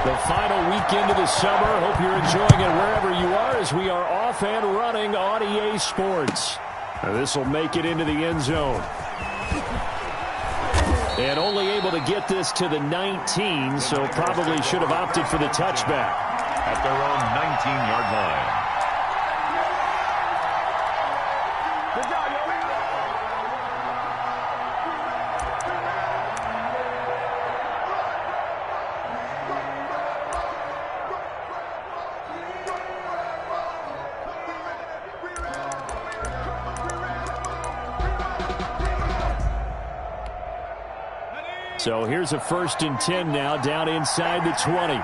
The final weekend of the summer. Hope you're enjoying it wherever you are as we are off and running on EA Sports. This will make it into the end zone. And only able to get this to the 19, so probably should have opted for the touchback. At their own 19-yard line. So here's a 1st and 10 now, down inside the 20.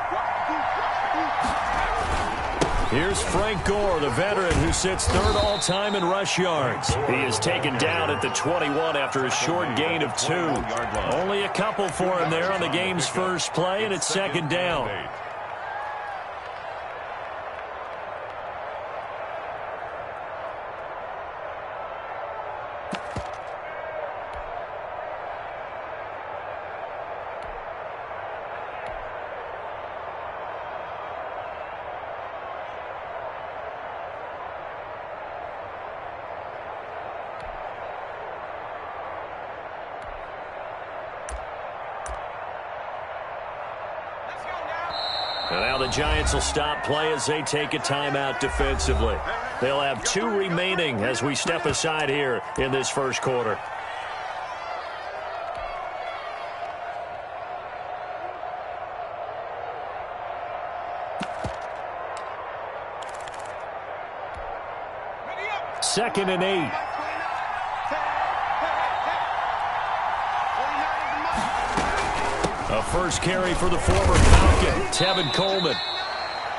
Here's Frank Gore, the veteran who sits 3rd all-time in rush yards. He is taken down at the 21 after a short gain of 2. Only a couple for him there on the game's first play, and it's 2nd down. And now the Giants will stop play as they take a timeout defensively. They'll have 2 remaining as we step aside here in this first quarter. Second and 8. A first carry for the former Falcon, Tevin Coleman.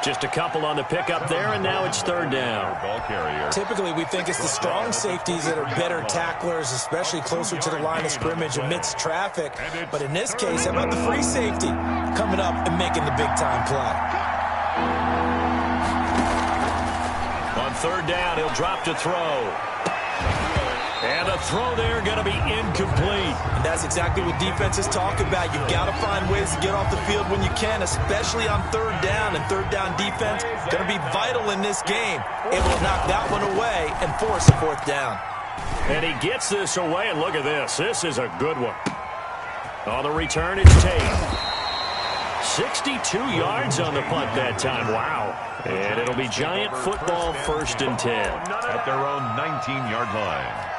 Just a couple on the pickup there, and now it's 3rd down. Ball carrier. Typically, we think it's the strong safeties that are better tacklers, especially closer to the line of scrimmage amidst traffic. But in this case, how about the free safety coming up and making the big-time play? On 3rd down, he'll drop to throw. And the throw there going to be incomplete. And that's exactly what defenses talk about. You've got to find ways to get off the field when you can, especially on 3rd down. And 3rd down defense going to be vital in this game. Able to knock that one away and force a 4th down. And he gets this away, and look at this. This is a good one. On the return, it's Tate. 62 yards on the punt that time. Wow. And it'll be Giant football 1st and 10. At their own 19-yard line.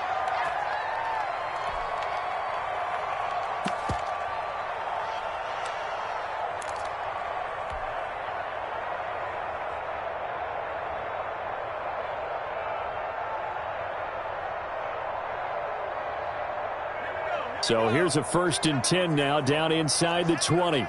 So here's a 1st and 10 now, down inside the 20.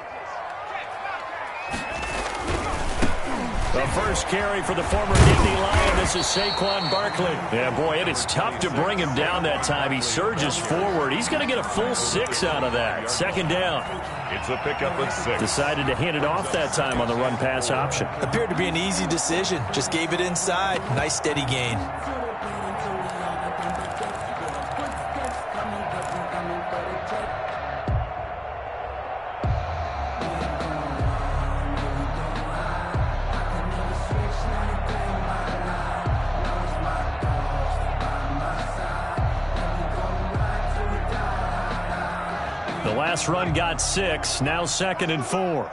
The first carry for the former Nittany Lion. This is Saquon Barkley. Yeah, boy, it is tough to bring him down that time. He surges forward. He's going to get a full 6 out of that. 2nd down. It's a pickup of 6. Decided to hand it off that time on the run-pass option. Appeared to be an easy decision. Just gave it inside. Nice steady gain. The last run got 6, now 2nd and 4.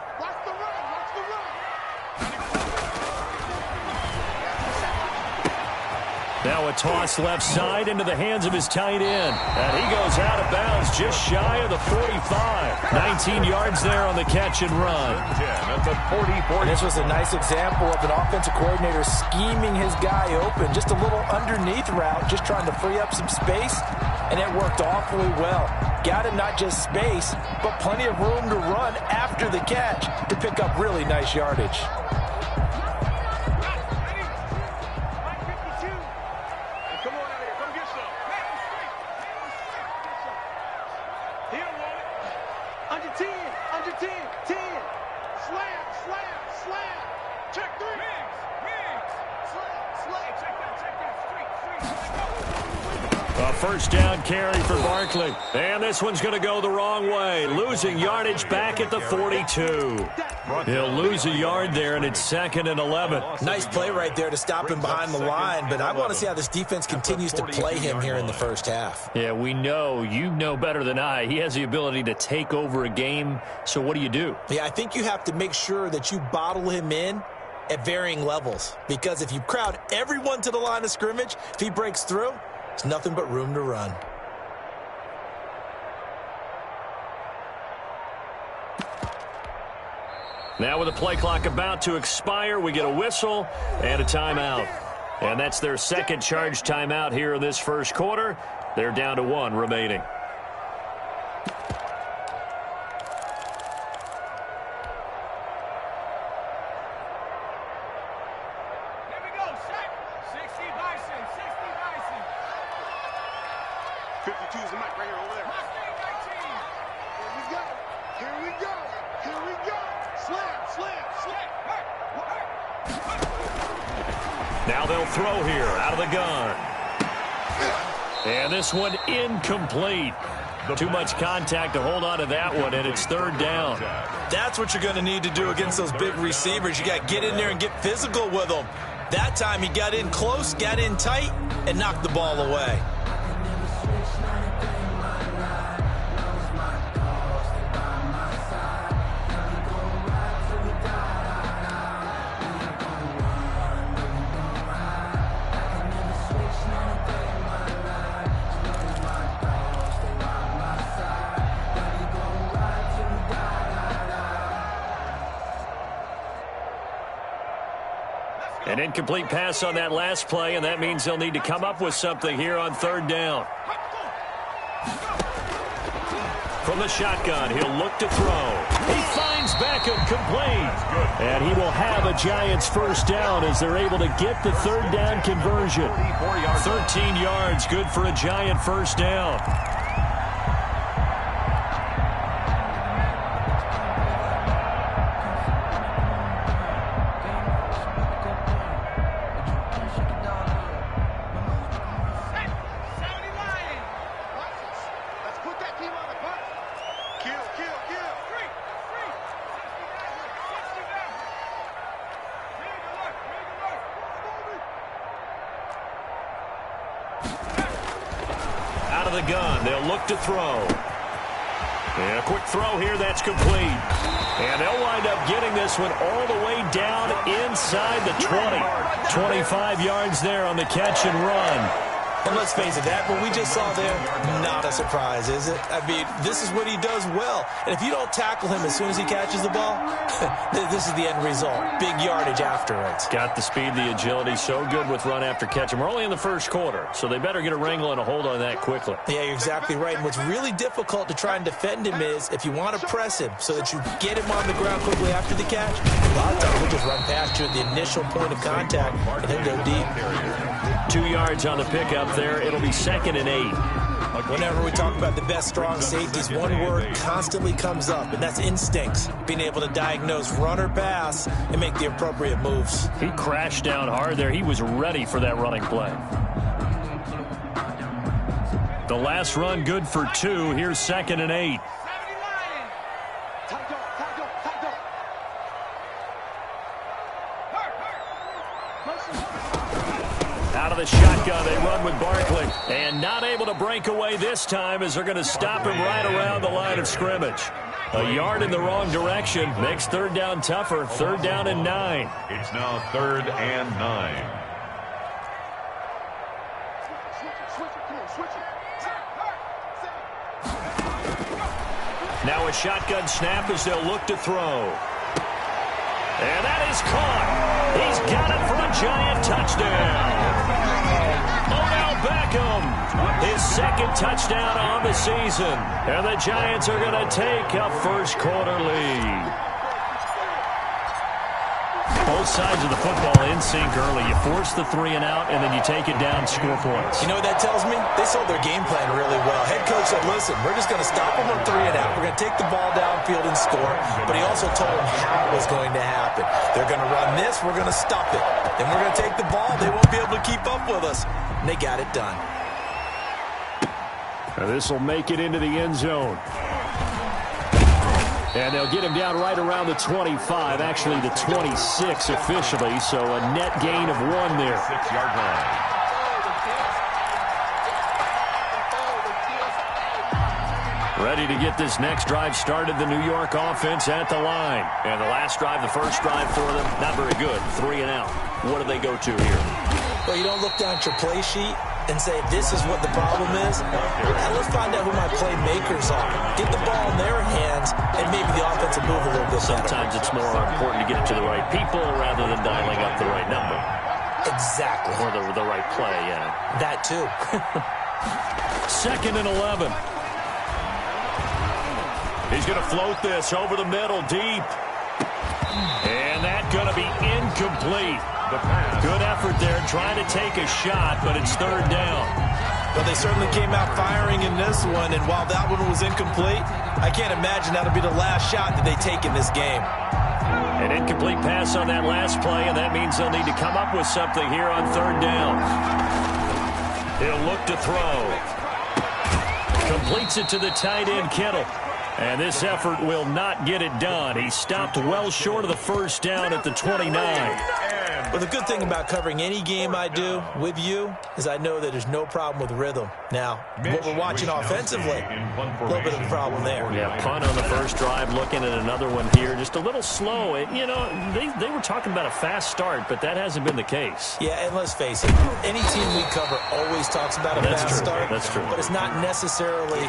Now a toss left side into the hands of his tight end. And he goes out of bounds just shy of the 45. 19 yards there on the catch and run. That's a 40-40. This was a nice example of an offensive coordinator scheming his guy open. Just a little underneath route, just trying to free up some space. And it worked awfully well. Got him not just space, but plenty of room to run after the catch to pick up really nice yardage. A first down carry for Barkley. And this one's going to go the wrong way. Losing yardage back at the 42. He'll lose a yard there, and it's 2nd and 11. Nice play right there to stop him behind the line, but I want to see how this defense continues to play him here in the first half. Yeah, we know. You know better than I. He has the ability to take over a game, so what do? Yeah, I think you have to make sure that you bottle him in at varying levels, because if you crowd everyone to the line of scrimmage, if he breaks through, there's nothing but room to run. Now with the play clock about to expire, we get a whistle and a timeout. And that's their second charge timeout here in this first quarter. They're down to 1 remaining. Here we go, set. 60 Bison, 60 Bison. 52 is the mic right here over there. Mustang 19. Here we go. Here we go. Here we go. Slam, slam, slam. Now they'll throw here out of the gun. And this one incomplete. Too much contact to hold on to that one, and it's 3rd down. That's what you're going to need to do against those big receivers. You got to get in there and get physical with them. That time he got in close, got in tight, and knocked the ball away. An incomplete pass on that last play, and that means they'll need to come up with something here on 3rd down. From the shotgun, he'll look to throw. He finds Beckham complete. And he will have a Giants first down as they're able to get the 3rd down conversion. 13 yards, good for a Giant first down. The gun. They'll look to throw. And a quick throw here. That's complete. And they'll wind up getting this one all the way down inside the 20. 25 yards there on the catch and run. And let's face it, that what we just saw there, not a surprise, is it? I mean, this is what he does well. And if you don't tackle him as soon as he catches the ball, this is the end result. Big yardage after it. Got the speed, the agility, so good with run after catch. And we're only in the first quarter, so they better get a wrangle and a hold on that quickly. Yeah, you're exactly right. And what's really difficult to try and defend him is if you want to press him so that you get him on the ground quickly after the catch, a lot of times he'll just run past you at the initial point of contact and then go deep. 2 yards on the pickup there. It'll be 2nd and 8. Whenever we talk about the best strong safeties, one word constantly comes up, and that's instincts. Being able to diagnose run or pass and make the appropriate moves. He crashed down hard there. He was ready for that running play. The last run good for 2. Here's 2nd and 8. Out of the shotgun, they run with Barkley. And not able to break away this time as they're going to stop him right around the line of scrimmage. A yard in the wrong direction makes 3rd down tougher. 3rd down and 9. It's now 3rd and 9. Now a shotgun snap as they'll look to throw. And that is caught. He's got it for a Giant touchdown. Odell Beckham, his 2nd touchdown on the season. And the Giants are going to take a first quarter lead. Both sides of the football in sync early. You force the 3 and out, and then you take it down, score points. You know what that tells me? They sold their game plan really well. Head coach said, listen, we're just going to stop them on 3 and out. We're going to take the ball downfield and score. But he also told them how it was going to happen. They're going to run this. We're going to stop it. Then we're going to take the ball. They won't be able to keep up with us. And they got it done. This will make it into the end zone. And they'll get him down right around the 25, actually the 26 officially, so a net gain of 1 there. 6-yard line. Ready to get this next drive started, the New York offense at the line. And the last drive, the first drive for them, not very good, 3 and out. What do they go to here? Well, you don't look down at your play sheet and say, this is what the problem is. Now let's find out who my playmakers are. Get the ball in their hands, and maybe the offense will move a little bit better. Sometimes it's more important to get it to the right people rather than dialing up the right number. Exactly. Or the right play, yeah. That too. 2nd and 11. He's going to float this over the middle, deep. And that's going to be incomplete. Good effort there, trying to take a shot, but it's 3rd down. Well, they certainly came out firing in this one, and while that one was incomplete, I can't imagine that'll be the last shot that they take in this game. An incomplete pass on that last play, and that means they'll need to come up with something here on 3rd down. He'll look to throw. Completes it to the tight end, Kittle. And this effort will not get it done. He stopped well short of the 1st down at the 29. Well, the good thing about covering any game I do with you is I know that there's no problem with rhythm. Now, what we're watching offensively, a little bit of a problem there. Yeah, punt on the first drive, looking at another one here. Just a little slow. You know, they were talking about a fast start, but that hasn't been the case. Yeah, and let's face it, any team we cover always talks about a fast start. That's true. But it's not necessarily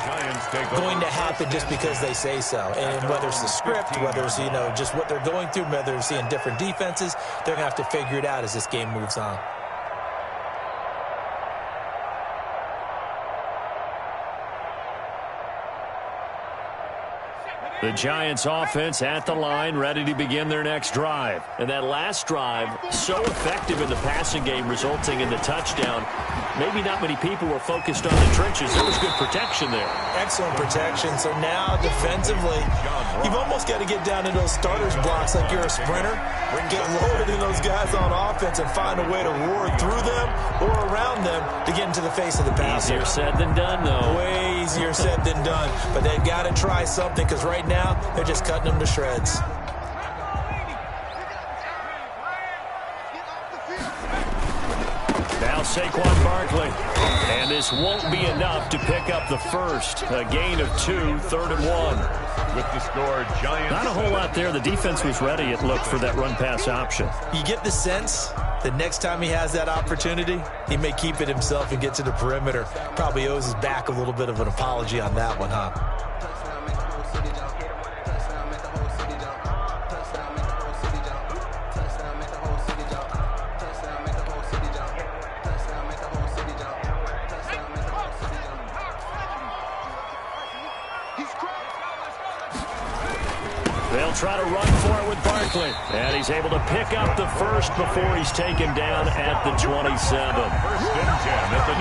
going to happen just because they say so. And whether it's the script, whether it's, you know, just what they're going through, whether they're seeing different defenses, they're going to have to figure it out as this game moves on. The Giants offense at the line, ready to begin their next drive. And that last drive, so effective in the passing game, resulting in the touchdown. Maybe not many people were focused on the trenches. There was good protection there. Excellent protection. So now defensively, you've almost got to get down to those starters blocks like you're a sprinter. Get loaded in those guys on offense and find a way to roar through them or around them to get into the face of the passer. Easier said than done, though. Way easier said than done. But they've got to try something because right now they're just cutting them to shreds. Now Saquon Barkley. And this won't be enough to pick up the first. A gain of 2, 3rd and 1. With the score, Giants. Not a whole lot there. The defense was ready, it looked, for that run-pass option. You get the sense that next time he has that opportunity, he may keep it himself and get to the perimeter. Probably owes his back a little bit of an apology on that one, huh? They'll try to run for it with Barkley. And he's able to pick up the first before he's taken down at the 27.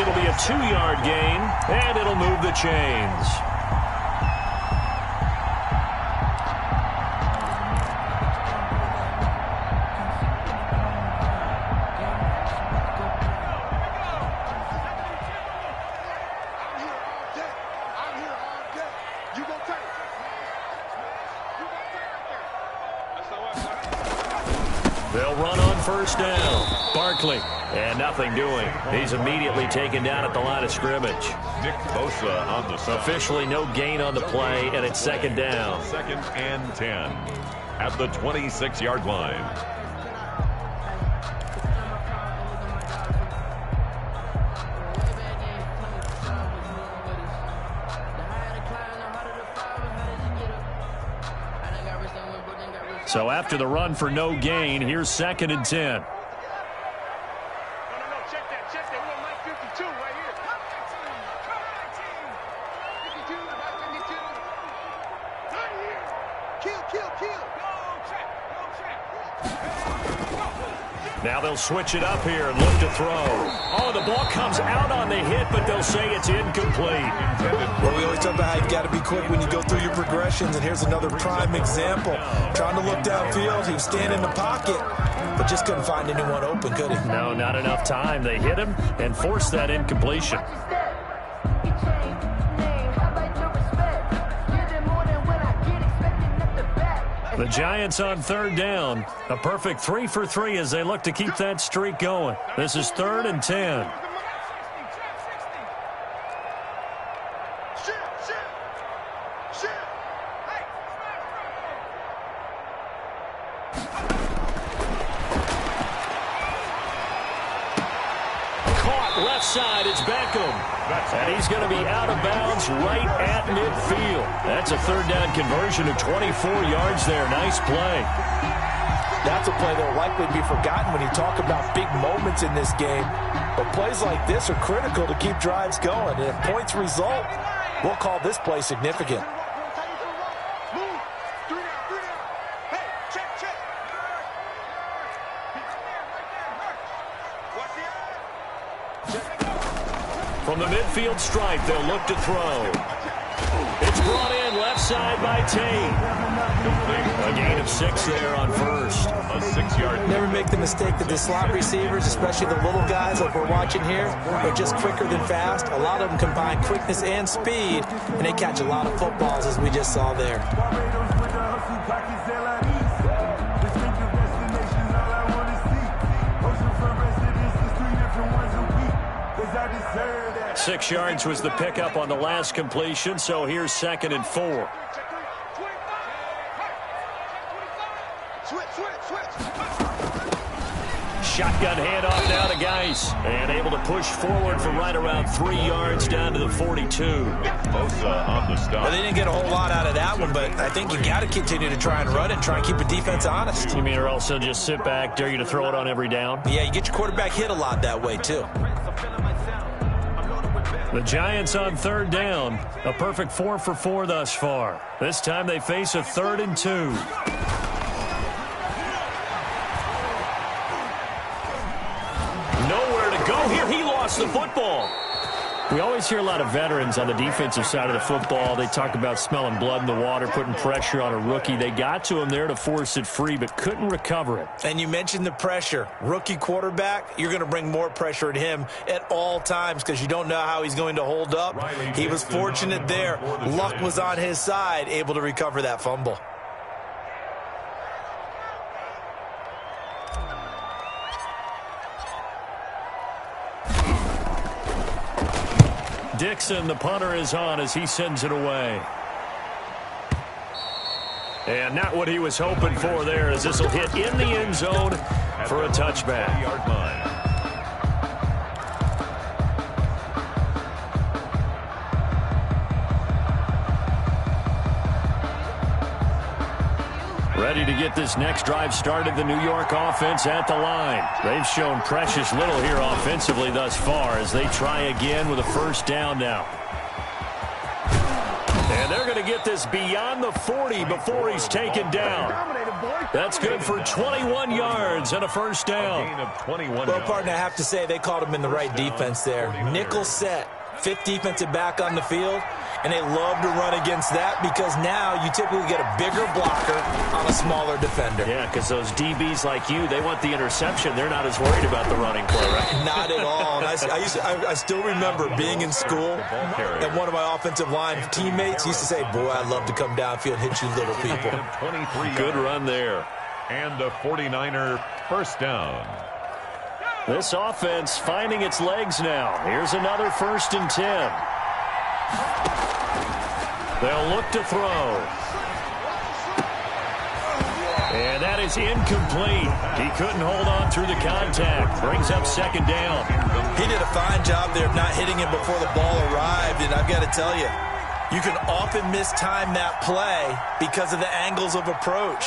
It'll be a 2-yard gain, and it'll move the chains. They'll run on first down. Barkley, and nothing doing. He's immediately taken down at the line of scrimmage. Nick Bosa on the side. Officially no gain on the play, and it's 2nd down. 2nd and 10 at the 26-yard line. So after the run for no gain, here's 2nd and 10. No, check that. We want Mike 52 right here. Come 52, Mike 52. Right here. Kill. Now they'll switch it up here and look to throw. Oh, the ball comes out on the hit, but they'll say it's incomplete. Well, we always talk about how you've got to be quick when you go through your progressions, and here's another prime example. Trying to look downfield, he was standing in the pocket, but just couldn't find anyone open, could he? No, not enough time. They hit him and forced that incompletion. The Giants on third down. A perfect 3 for 3 as they look to keep that streak going. This is 3rd and 10. Caught left side. It's Beckham. And he's going to be out of bounds right at midfield. That's a third down conversion of 24 yards there. Nice play. That's a play that will likely be forgotten when you talk about big moments in this game. But plays like this are critical to keep drives going. And if points result, we'll call this play significant. From the midfield stripe, they'll look to throw. It's brought in left side by Tate. A gain of 6 there on first. A 6-yard. Never make the mistake that the slot receivers, especially the little guys like we're watching here, are just quicker than fast. A lot of them combine quickness and speed, and they catch a lot of footballs, as we just saw there. I 6 yards was the pickup on the last completion, so here's 2nd and 4. Shotgun handoff now to Geis. And able to push forward for right around 3 yards down to the 42. Bosa on the stop. Well, they didn't get a whole lot out of that one, but I think you got to continue to try and run it and try and keep the defense honest. You mean or also just sit back, dare you to throw it on every down? Yeah, you get your quarterback hit a lot that way, too. The Giants on third down. A perfect 4 for 4 thus far. This time they face a 3rd and 2. Nowhere to go here. He lost the football. We always hear a lot of veterans on the defensive side of the football. They talk about smelling blood in the water, putting pressure on a rookie. They got to him there to force it free, but couldn't recover it. And you mentioned the pressure. Rookie quarterback, you're going to bring more pressure at him at all times because you don't know how he's going to hold up. He was fortunate there. Luck was on his side, able to recover that fumble. Dixon, the punter, is on as he sends it away. And not what he was hoping for there, as this will hit in the end zone for a touchback. Yard line. Ready to get this next drive started, the New York offense at the line. They've shown precious little here offensively thus far as they try again with a first down now. And they're going to get this beyond the 40 before he's taken down. That's good for 21 yards and a first down. Gain of 21 Well, partner, I have to say they called him in the right defense there. Nickel set, 5th defensive back on the field. And they love to run against that because now you typically get a bigger blocker on a smaller defender. Yeah, because those DBs like you, they want the interception. They're not as worried about the running play, right? Not at all. And I still remember being in school, and one of my offensive line teammates used to say, boy, I'd love to come downfield and hit you little people. 23 Good run there. And a 49er first down. This offense finding its legs now. Here's another 1st and 10. They'll look to throw. And that is incomplete. He couldn't hold on through the contact. Brings up 2nd down. He did a fine job there of not hitting him before the ball arrived, and I've got to tell you, you can often mistime that play because of the angles of approach.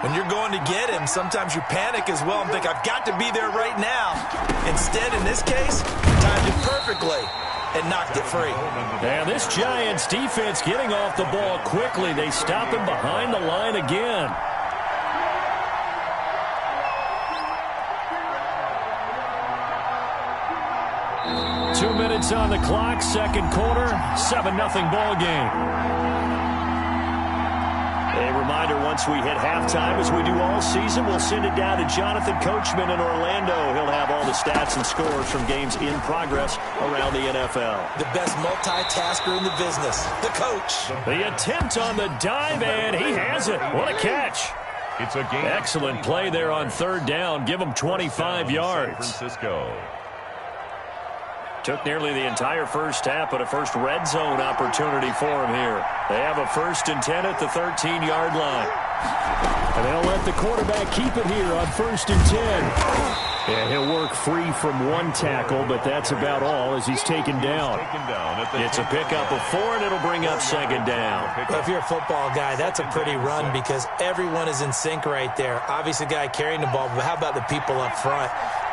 When you're going to get him, sometimes you panic as well and think, I've got to be there right now. Instead, in this case, timed it perfectly and knocked it free. And this Giants defense getting off the ball quickly. They stop him behind the line again. Two minutes on the clock, 2nd quarter, 7-0 ball game. A reminder, once we hit halftime, as we do all season, we'll send it down to Jonathan Coachman in Orlando. He'll have all the stats and scores from games in progress around the NFL. The best multitasker in the business, the coach. The attempt on the dive, and he has it. What a catch. It's a game. Excellent play there on third down. Give him 25 yards. San Francisco. Took nearly the entire first half, but a first red zone opportunity for him here. They have a 1st and 10 at the 13-yard line. And they'll let the quarterback keep it here on 1st and 10. And he'll work free from one tackle, but that's about all as he's taken down. It's a pickup of 4, and it'll bring up 2nd down. Well, if you're a football guy, that's a pretty run because everyone is in sync right there. Obviously, the guy carrying the ball, but how about the people up front?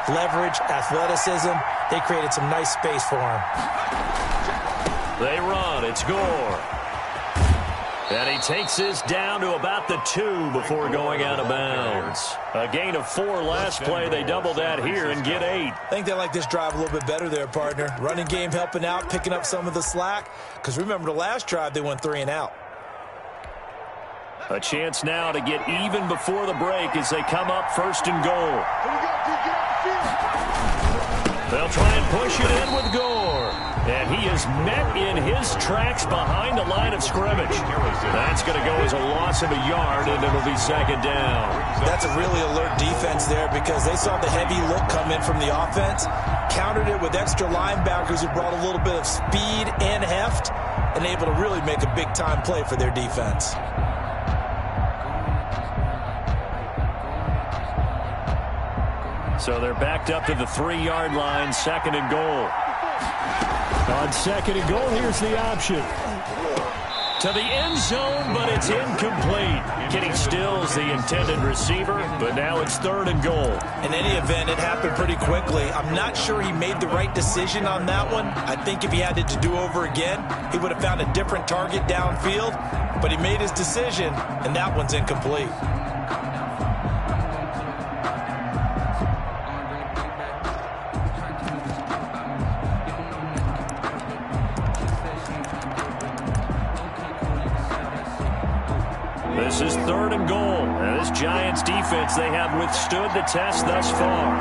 Leverage, athleticism, they created some nice space for him. They run. It's Gore. And he takes this down to about the 2 before going out of bounds. A gain of 4 last play. They double that here and get 8. I think they like this drive a little bit better there, partner. Running game helping out, picking up some of the slack. Because remember, the last drive, they went 3 and out. A chance now to get even before the break as they come up 1st and goal. They'll try and push it in with Gore. And he is met in his tracks behind the line of scrimmage. That's going to go as a loss of a yard, and it'll be 2nd down. That's a really alert defense there because they saw the heavy look come in from the offense, countered it with extra linebackers who brought a little bit of speed and heft, and able to really make a big-time play for their defense. So they're backed up to the 3-yard line, 2nd and goal. On 2nd and goal, here's the option. To the end zone, but it's incomplete. Kenny Stills, the intended receiver, but now it's 3rd and goal. In any event, it happened pretty quickly. I'm not sure he made the right decision on that one. I think if he had it to do over again, he would have found a different target downfield, but he made his decision, and that one's incomplete. This is 3rd and goal. And this Giants defense, they have withstood the test thus far.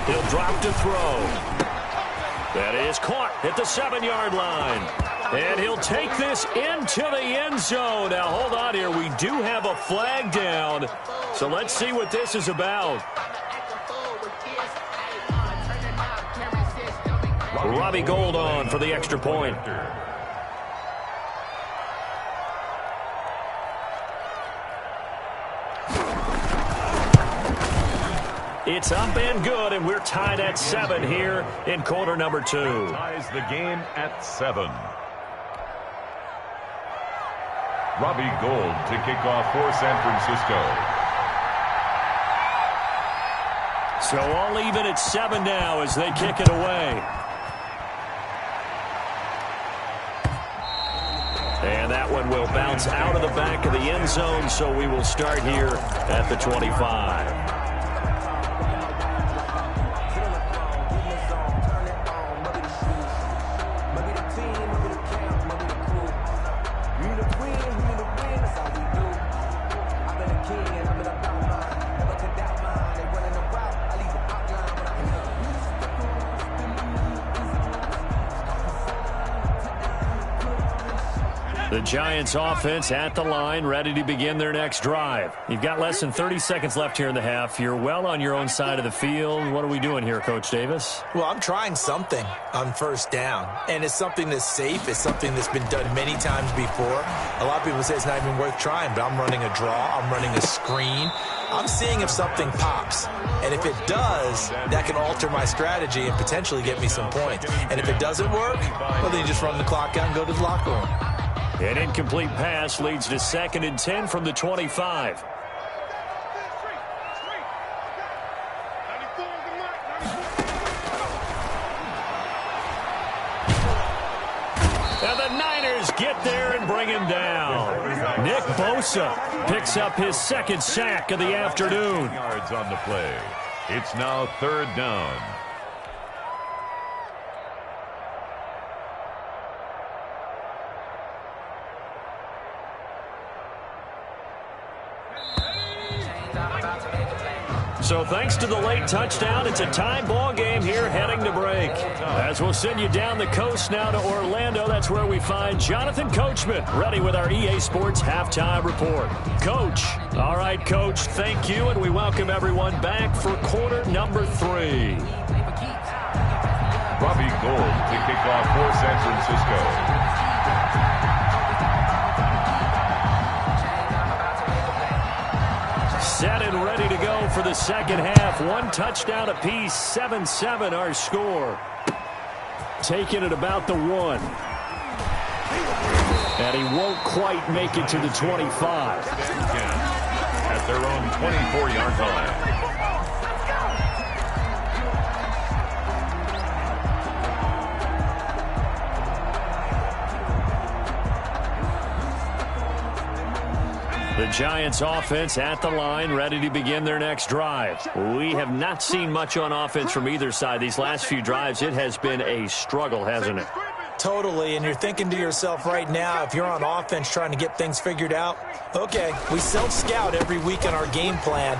He'll drop to throw. That is caught at the 7-yard line. And he'll take this into the end zone. Now, hold on here. We do have a flag down. So let's see what this is about. Robbie Gould on for the extra point. It's up and good, and we're tied at 7 here in quarter number 2. Ties the game at 7. Robbie Gould to kick off for San Francisco. So all even at 7 now as they kick it away. And that one will bounce out of the back of the end zone, so we will start here at the 25. The Giants offense at the line, ready to begin their next drive. You've got less than 30 seconds left here in the half. You're well on your own side of the field. What are we doing here, Coach Davis? Well, I'm trying something on 1st down, and it's something that's safe. It's something that's been done many times before. A lot of people say it's not even worth trying, but I'm running a draw. I'm running a screen. I'm seeing if something pops. And if it does, that can alter my strategy and potentially get me some points. And if it doesn't work, well, then you just run the clock out and go to the locker room. An incomplete pass leads to 2nd and 10 from the 25. And the Niners get there and bring him down. Nick Bosa picks up his 2nd sack of the afternoon. Yards on the play. It's now 3rd down. So thanks to the late touchdown, it's a tie ball game here heading to break. As we'll send you down the coast now to Orlando, that's where we find Jonathan Coachman ready with our EA Sports Halftime Report. Coach. All right, Coach, thank you, and we welcome everyone back for quarter number 3. Robbie Gould to kick off for San Francisco. Set and ready to go for the second half. 1 touchdown apiece, 7-7 our score. Taking it about the 1. And he won't quite make it to the 25. At their own 24-yard line. The Giants offense at the line, ready to begin their next drive. We have not seen much on offense from either side. These last few drives, it has been a struggle, hasn't it? Totally, and you're thinking to yourself right now, if you're on offense trying to get things figured out, okay, we self-scout every week in our game plan.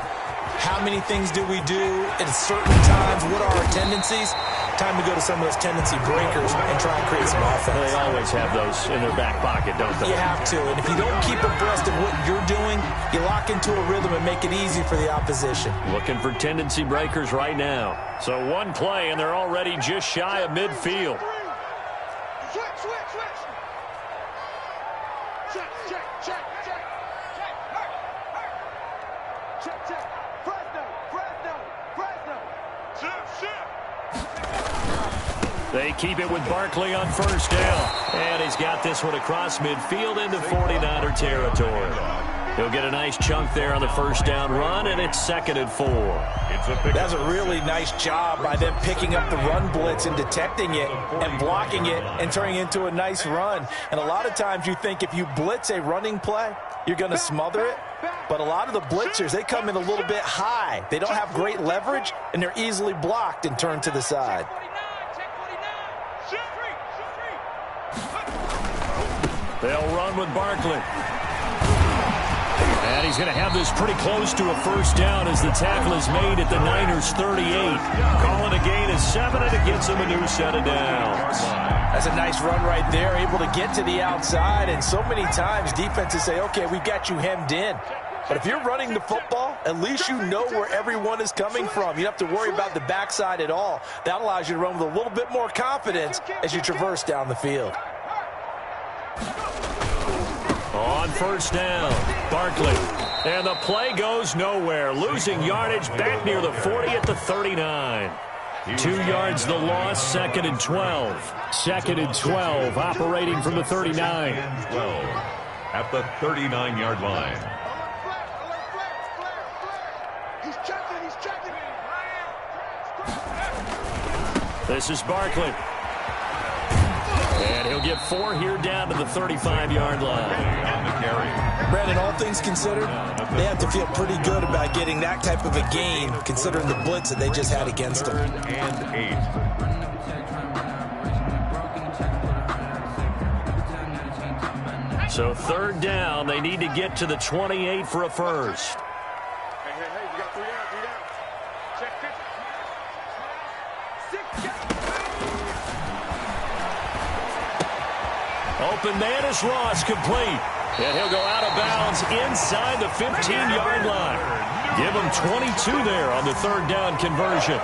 How many things do we do at certain times? What are our tendencies? Time to go to some of those tendency breakers and try and create some offense. They always have those in their back pocket, don't they? You have to, and if you don't keep abreast of what you're doing, you lock into a rhythm and make it easy for the opposition. Looking for tendency breakers right now. So 1 play, and they're already just shy of midfield. Switch, switch, switch. Check, check, check, check. Check, check. Fresno, Fresno, Fresno. Shift, shift. They keep it with Barkley on first down. And he's got this one across midfield into 49er territory. He'll get a nice chunk there on the first down run, and it's 2nd and 4. That's a really nice job by them picking up the run blitz and detecting it and blocking it and turning it into a nice run. And a lot of times you think if you blitz a running play, you're going to smother it. But a lot of the blitzers, they come in a little bit high. They don't have great leverage, and they're easily blocked and turned to the side. They'll run with Barkley. And he's going to have this pretty close to a first down as the tackle is made at the Niners' 38. Calling a gain of 7, and it gets him a new set of downs. That's a nice run right there, able to get to the outside. And so many times defenses say, okay, we've got you hemmed in. But if you're running the football, at least you know where everyone is coming from. You don't have to worry about the backside at all. That allows you to run with a little bit more confidence as you traverse down the field. On first down, Barkley. And the play goes nowhere. Losing yardage back near the 40 at the 39. 2 yards the loss, 2nd and 12. 2nd and 12, operating from the 39. 12 at the 39-yard line. He's checking, he's checking. This is Barkley. And he'll get 4 here down to the 35-yard line. On the carry. Brandon, all things considered, they have to feel pretty good about getting that type of a gain, considering the blitz that they just had against them. 3rd and 8. So 3rd down, they need to get to the 28 for a first. Hey, we got 3 down, 3 down. Check, check. 6, check. Open man is Ross, complete. And he'll go out of bounds inside the 15-yard line. Give him 22 there on the 3rd down conversion.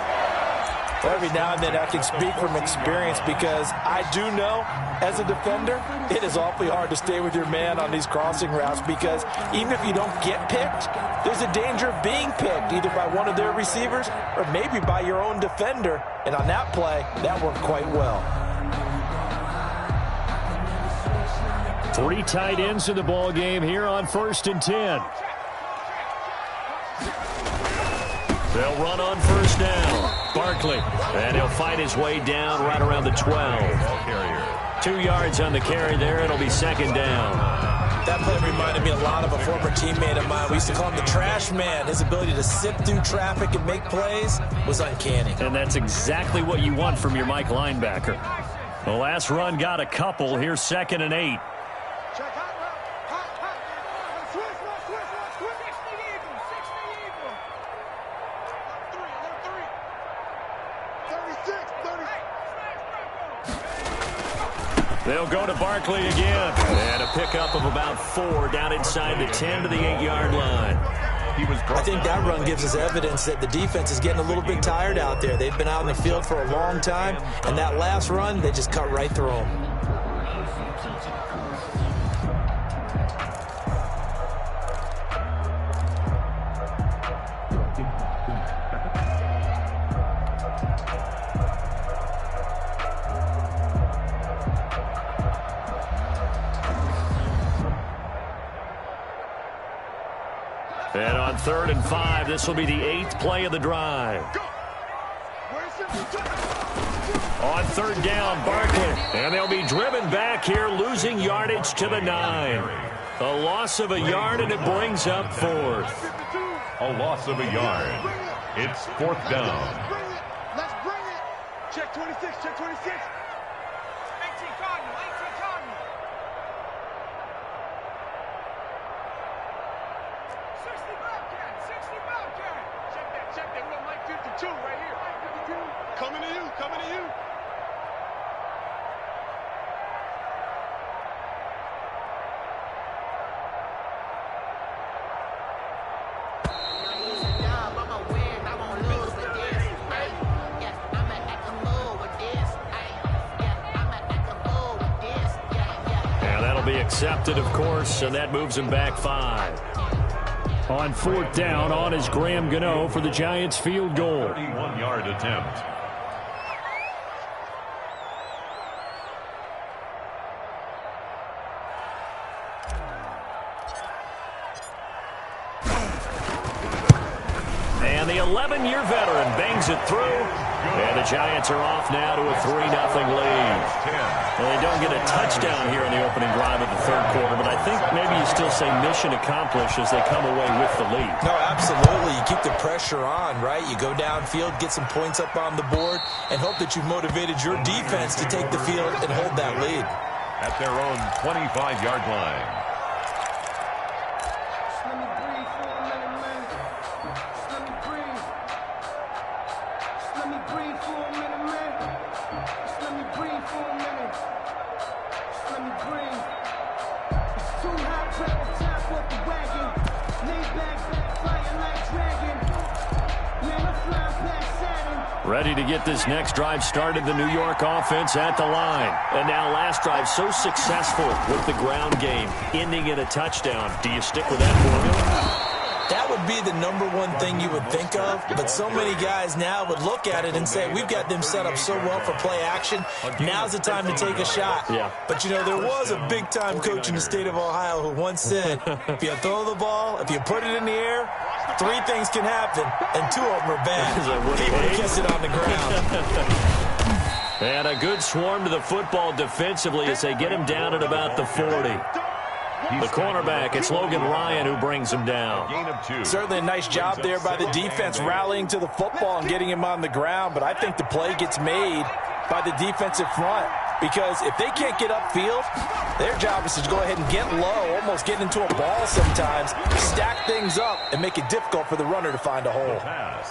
Well, every now and then I can speak from experience because I do know, as a defender, it is awfully hard to stay with your man on these crossing routes because even if you don't get picked, there's a danger of being picked either by one of their receivers or maybe by your own defender. And on that play, that worked quite well. 3 tight ends in the ball game here on 1st and 10. They'll run on first down. Barkley. And he'll fight his way down right around the 12. 2 yards on the carry there. It'll be 2nd down. That play reminded me a lot of a former teammate of mine. We used to call him the trash man. His ability to sift through traffic and make plays was uncanny. And that's exactly what you want from your Mike linebacker. The last run got a couple. Here's 2nd and 8. Check, hot, switch, switch, switch, switch. 60 eagle, 60 eagle. They'll go to Barkley again. And a pickup of about 4 down inside the 10 to the 8-yard line. I think that run gives us evidence that the defense is getting a little bit tired out there. They've been out in the field for a long time, and that last run, they just cut right through them. And on 3rd and 5, this will be the 8th play of the drive. On 3rd down, Barkley. And they'll be driven back here, losing yardage to the 9. A loss of a yard, and it brings up 4th. A loss of a yard. It's 4th down. Let's bring it. Check 26, check 26. 18 Cardinal, 18 Cardinal. 60 Bobcat, 60 Bobcat. Check that. We're on Mike 52 right here. Mike 52. Coming to you, coming to you. Accepted, of course, and that moves him back 5. On 4th down, on is Graham Gano for the Giants field goal. 31-yard attempt. And the 11-year veteran bangs it through. And the Giants are off now to a 3-0 lead. Well, they don't get a touchdown here in the opening drive of the 3rd quarter, but I think maybe you still say mission accomplished as they come away with the lead. No, absolutely. You keep the pressure on, right? You go downfield, get some points up on the board, and hope that you've motivated your defense to take the field and hold that lead. At their own 25-yard line. Ready to get this next drive started, the New York offense at the line. And now last drive so successful with the ground game, ending in a touchdown. Do you stick with that formula? That would be the #1 thing you would think of, but so many guys now would look at it and say, we've got them set up so well for play action, now's the time to take a shot. Yeah. But, you know, there was a big-time coach in the state of Ohio who once said, if you throw the ball, if you put it in the air, 3 things can happen, and 2 of them are bad. People kiss it on the ground. And a good swarm to the football defensively as they get him down at about the 40. The cornerback, it's Logan Ryan who brings him down. Gain of 2. Certainly a nice job there by the defense rallying to the football and getting him on the ground, but I think the play gets made by the defensive front because if they can't get upfield, their job is to go ahead and get low, almost get into a ball sometimes, stack things up, and make it difficult for the runner to find a hole.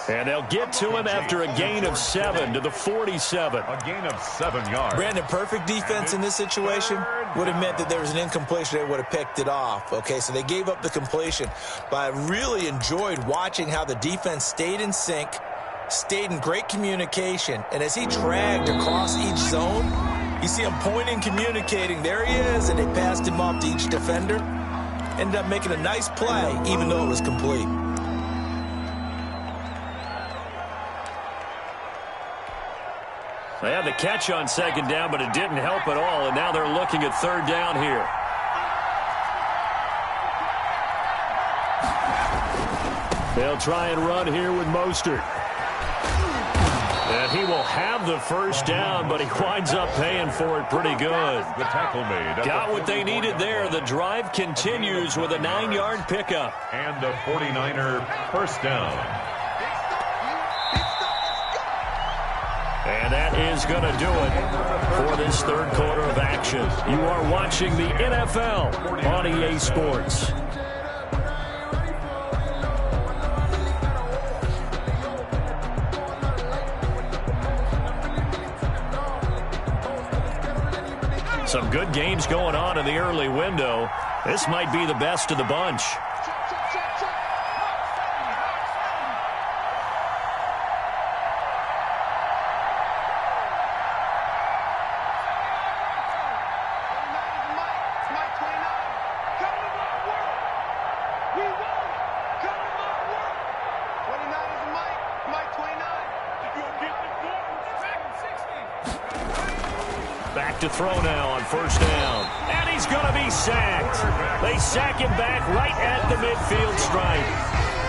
And they'll get to him after a gain of 7 to the 47. A gain of 7 yards. Brandon, perfect defense in this situation would have meant that there was an incompletion. They would have picked it off. Okay, so they gave up the completion. But I really enjoyed watching how the defense stayed in sync, stayed in great communication, and as he dragged across each zone, you see him pointing, communicating. There he is, and they passed him off to each defender. Ended up making a nice play, even though it was complete. They had the catch on 2nd down, but it didn't help at all, and now they're looking at 3rd down here. They'll try and run here with Mostert. And he will have the 1st down, but he winds up paying for it pretty good. The tackle made. Got what they needed there. The drive continues with a 9-yard pickup. And a 49er 1st down. And that is going to do it for this 3rd quarter of action. You are watching the NFL on EA Sports. Some good games going on in the early window. This might be the best of the bunch. Back to throw now on first down. And he's going to be sacked. They sack him back right at the midfield stripe.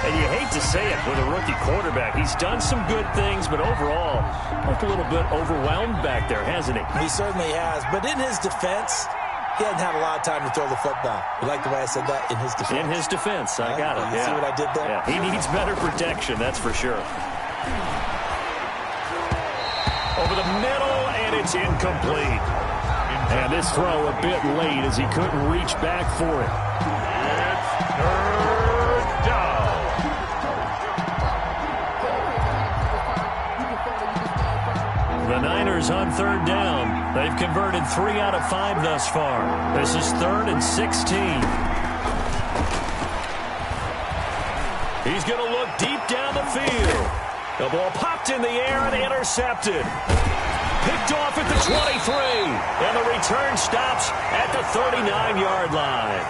And you hate to say it with a rookie quarterback. He's done some good things, but overall, looked a little bit overwhelmed back there, hasn't he? He certainly has. But in his defense, he hadn't had a lot of time to throw the football. You like the way I said that? In his defense. In his defense. I got it. You see what I did there? Yeah. He needs better protection, that's for sure. Over the middle, and it's incomplete. And this throw a bit late as he couldn't reach back for it. It's third down. The Niners on third down. They've converted 3 out of 5 thus far. This is 3rd and 16. He's going to look deep down the field. The ball popped in the air and intercepted. Picked off at the 23. And the return stops at the 39-yard line.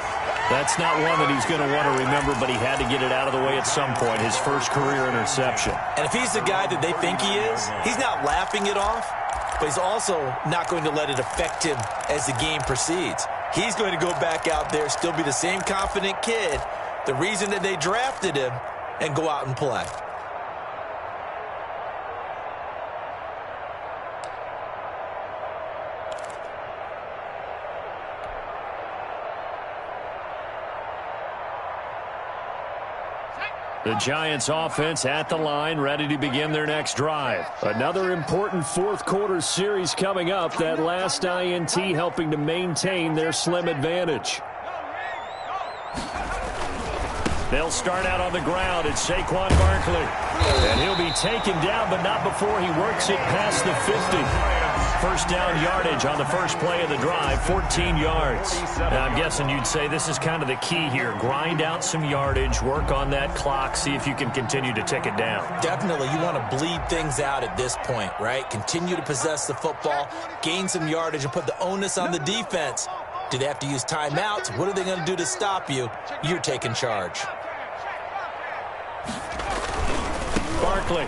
That's not one that he's going to want to remember, but he had to get it out of the way at some point. His first career interception. And if he's the guy that they think he is, he's not laughing it off, but he's also not going to let it affect him as the game proceeds. He's going to go back out there, still be the same confident kid, the reason that they drafted him, and go out and play. The Giants offense at the line, ready to begin their next drive. Another important fourth quarter series coming up. That last INT helping to maintain their slim advantage. They'll start out on the ground. It's Saquon Barkley. And he'll be taken down, but not before he works it past the 50. First down yardage on the first play of the drive, 14 yards. Now, I'm guessing you'd say this is kind of the key here. Grind out some yardage, work on that clock, see if you can continue to tick it down. Definitely, you want to bleed things out at this point, right? Continue to possess the football, gain some yardage, and put the onus on the defense. Do they have to use timeouts? What are they going to do to stop you? You're taking charge. Barkley.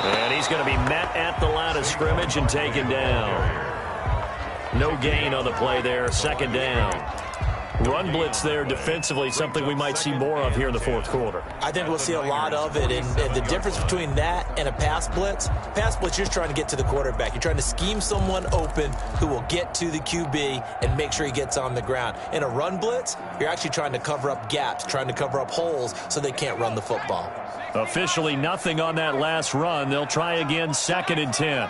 And he's going to be met at the line of scrimmage and taken down. No gain on the play there. Second down. Run blitz there defensively, something we might see more of here in the fourth quarter. I think we'll see a lot of it, and the difference between that and a pass blitz, you're just trying to get to the quarterback. You're trying to scheme someone open who will get to the QB and make sure he gets on the ground. In a run blitz, you're actually trying to cover up gaps, trying to cover up holes so they can't run the football. Officially nothing on that last run. They'll try again, 2nd and 10.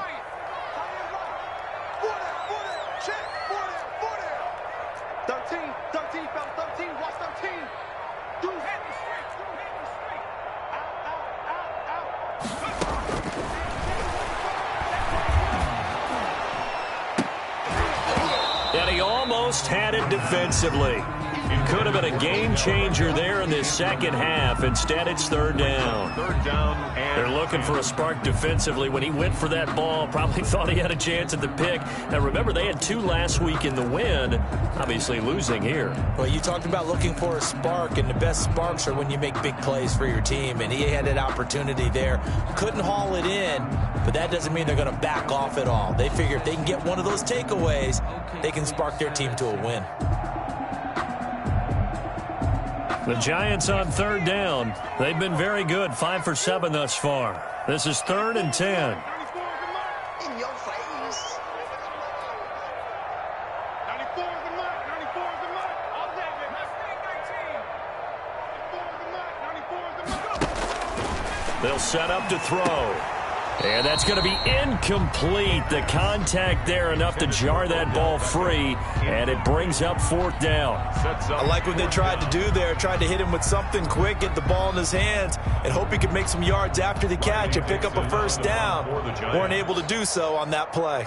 And he almost had it defensively. Could have been a game changer there in this second half. Instead, it's third down. They're looking for a spark defensively. When he went for that ball, probably thought he had a chance at the pick. Now, remember, they had 2 last week in the win, obviously losing here. Well, you talked about looking for a spark, and the best sparks are when you make big plays for your team, and he had an opportunity there. Couldn't haul it in, but that doesn't mean they're going to back off at all. They figure if they can get one of those takeaways, they can spark their team to a win. The Giants on third down. They've been very good, 5 for 7 thus far. This is 3rd and 10. In your face. 94 is the mark. 94 is the mark. All day, baby. Let's 13. 94 is the mark. 94 is the mark. They'll set up to throw. And that's going to be incomplete. The contact there enough to jar that ball free, and it brings up 4th down. I like what they tried to do there, tried to hit him with something quick, get the ball in his hands, and hope he could make some yards after the catch and pick up a first down. Weren't able to do so on that play.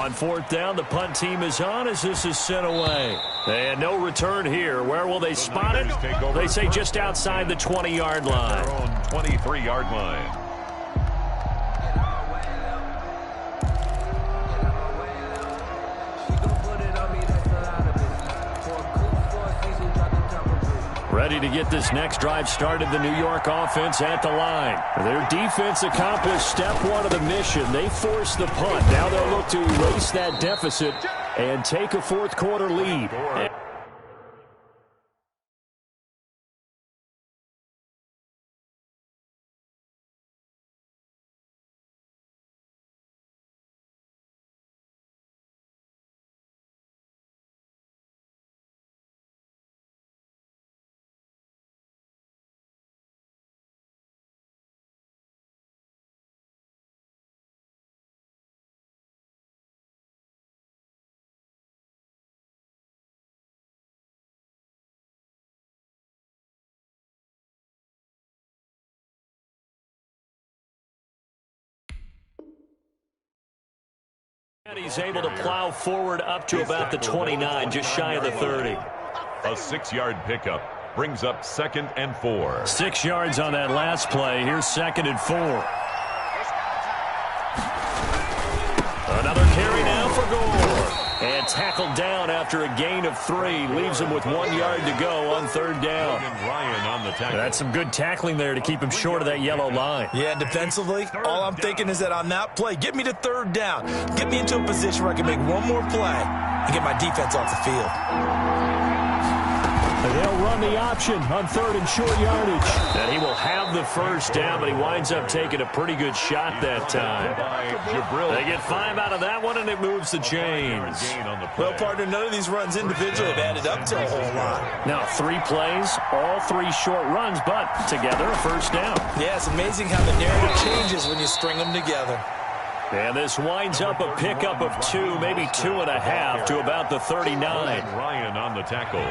On fourth down, the punt team is on as this is sent away. And no return here. Where will they spot it? They say just outside the 20-yard line. Their own 23-yard line. Ready to get this next drive started, the New York offense at the line. Their defense accomplished step one of the mission. They forced the punt. Now they'll look to erase that deficit and take a fourth quarter lead. And he's able to plow forward up to about the 29, just shy of the 30. A 6-yard pickup brings up 2nd and 4. 6 yards on that last play. Here's 2nd and 4. Another carry now for Gore. And tackled down after a gain of 3. Leaves him with 1 yard to go on 3rd down. Ryan on the tackle. That's some good tackling there to keep him short of that yellow line. Yeah, defensively, all I'm thinking is that on that play, get me to 3rd down. Get me into a position where I can make one more play and get my defense off the field. They'll run the option on 3rd and short yardage. And he will have the first down, but he winds up taking a pretty good shot that time. They get 5 out of that one, and it moves the chains. Well, partner, none of these runs individually have added up to a whole lot. Now, 3 plays, all 3 short runs, but together a first down. Yeah, it's amazing how the narrative changes when you string them together. And this winds up a pickup of 2, maybe 2.5 to about the 39. Ryan on the tackle.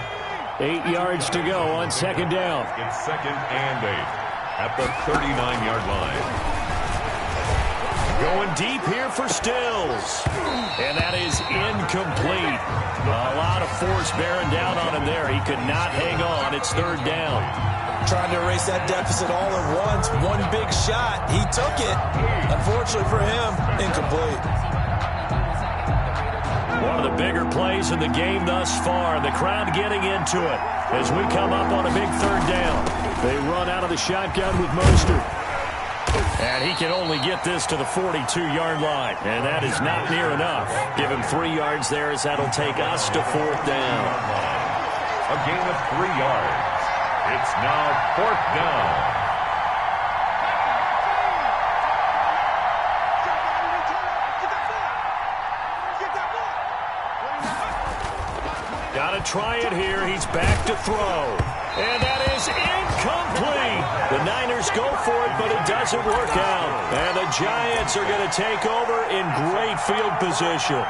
8 yards to go on 2nd down. It's 2nd and 8 at the 39-yard line. Going deep here for Stills. And that is incomplete. A lot of force bearing down on him there. He could not hang on. It's 3rd down. Trying to erase that deficit all at once. One big shot. He took it. Unfortunately for him, incomplete. One of the bigger plays in the game thus far. The crowd getting into it as we come up on a big 3rd down. They run out of the shotgun with Mostert. And he can only get this to the 42-yard line. And that is not near enough. Give him 3 yards there as that'll take us to 4th down. A gain of 3 yards. It's now 4th down. Got to try it here. He's back to throw. And that is incomplete. The Niners go for it, but it doesn't work out. And the Giants are going to take over in great field position.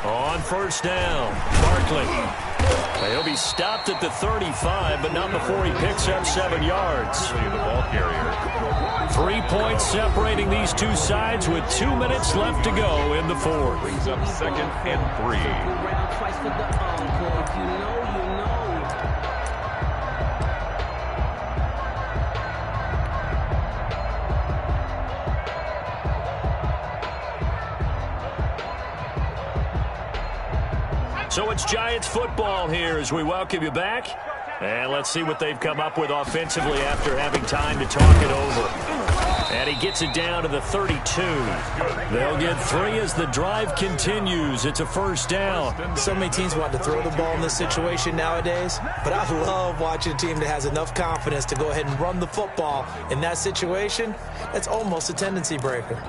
On 1st down, Barkley. He'll be stopped at the 35, but not before he picks up 7 yards. The ball carrier. 3 points separating these two sides with 2 minutes left to go in the 4th. Brings up 2nd and 3. So it's Giants football here as we welcome you back. And let's see what they've come up with offensively after having time to talk it over. And he gets it down to the 32. They'll get 3 as the drive continues. It's a 1st down. So many teams want to throw the ball in this situation nowadays, but I love watching a team that has enough confidence to go ahead and run the football. In that situation, that's almost a tendency breaker.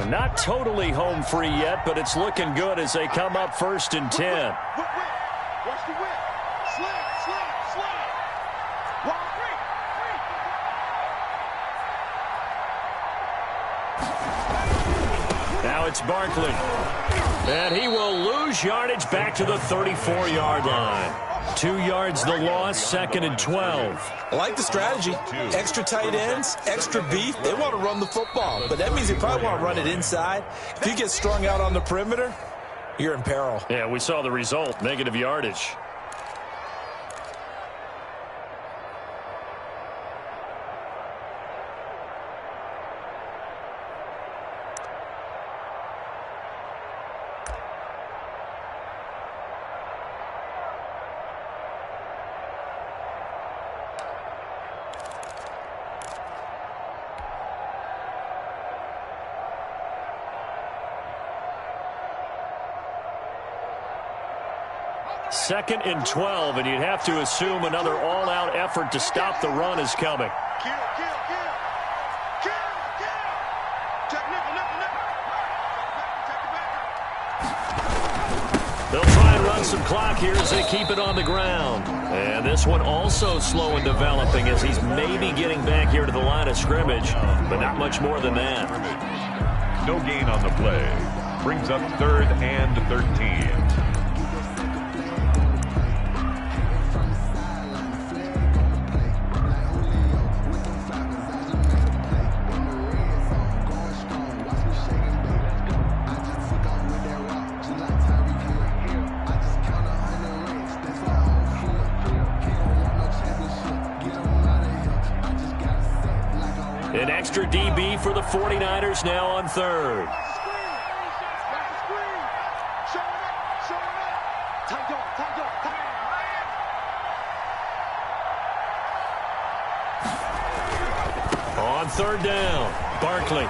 Not totally home free yet, but it's looking good as they come up 1st and 10. Watch the whip. Slam, slam, slam. Wild three. Now it's Barkley. And he will lose yardage back to the 34-yard line. 2 yards the loss, 2nd and 12. I like the strategy. Extra tight ends, extra beef. They want to run the football, but that means they probably want to run it inside. If you get strung out on the perimeter, you're in peril. Yeah, we saw the result, negative yardage. Second and 12, and you'd have to assume another all-out effort to stop the run is coming. Kill. Check nickel. They'll try and run some clock here as they keep it on the ground. And this one also slow in developing as he's maybe getting back here to the line of scrimmage, but not much more than that. No gain on the play. Brings up 3rd and 13. An extra DB for the 49ers now on 3rd. On 3rd down, Barkley.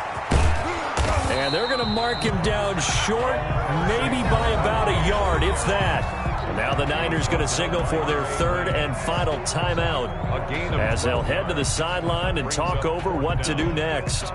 And they're going to mark him down short, maybe by about a yard, if that. And now the Niners going to signal for their 3rd and final timeout as they'll head to the sideline and talk over what to do next.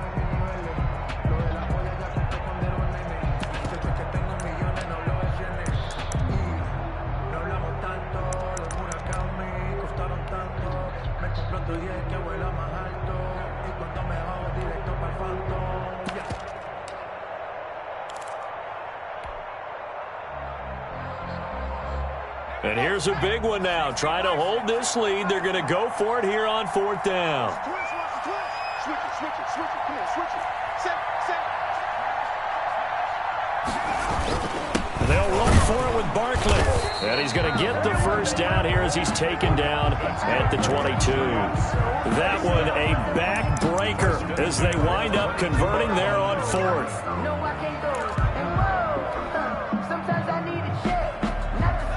And here's a big one now. Trying to hold this lead. They're going to go for it here on 4th down. Switch it. Come on, switch it. Set. They'll run for it with Barkley. And he's going to get the 1st down here as he's taken down at the 22. That one a backbreaker as they wind up converting there on 4th.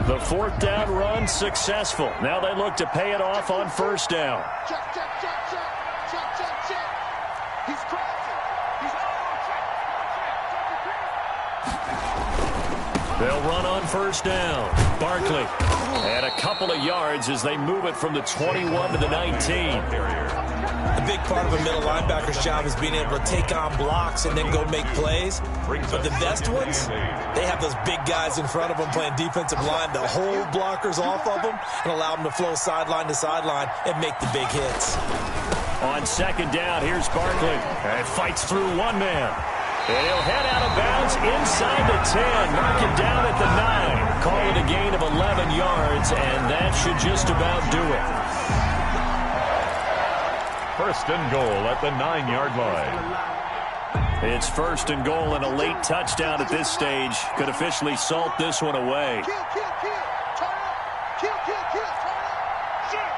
The 4th down run successful. Now they look to pay it off on 1st down. Check. He's crossing. They'll run on 1st down. Barkley. And a couple of yards as they move it from the 21 to the 19. A big part of a middle linebacker's job is being able to take on blocks and then go make plays. But the best ones, they have those big guys in front of them playing defensive line that hold blockers off of them and allow them to flow sideline to sideline and make the big hits. On 2nd down, here's Barkley. And fights through one man. And he'll head out of bounds inside the 10. Mark it down at the 9. Call it a gain of 11 yards, and that should just about do it. 1st and goal at the 9-yard line. It's 1st and goal, and a late touchdown at this stage could officially salt this one away. Kill. Turn up. Kill. Turn up. Shoot.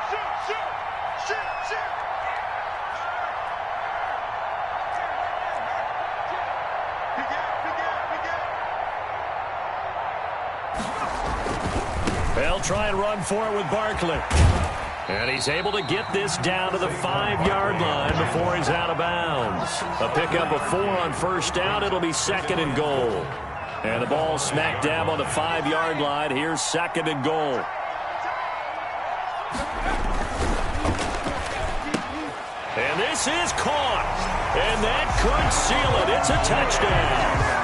They'll try and run for it with Barkley. And he's able to get this down to the 5-yard line before he's out of bounds. A pickup of 4 on 1st down. It'll be 2nd and goal. And the ball smacked down on the 5-yard line. Here's 2nd and goal. And this is caught. And that could seal it. It's a touchdown.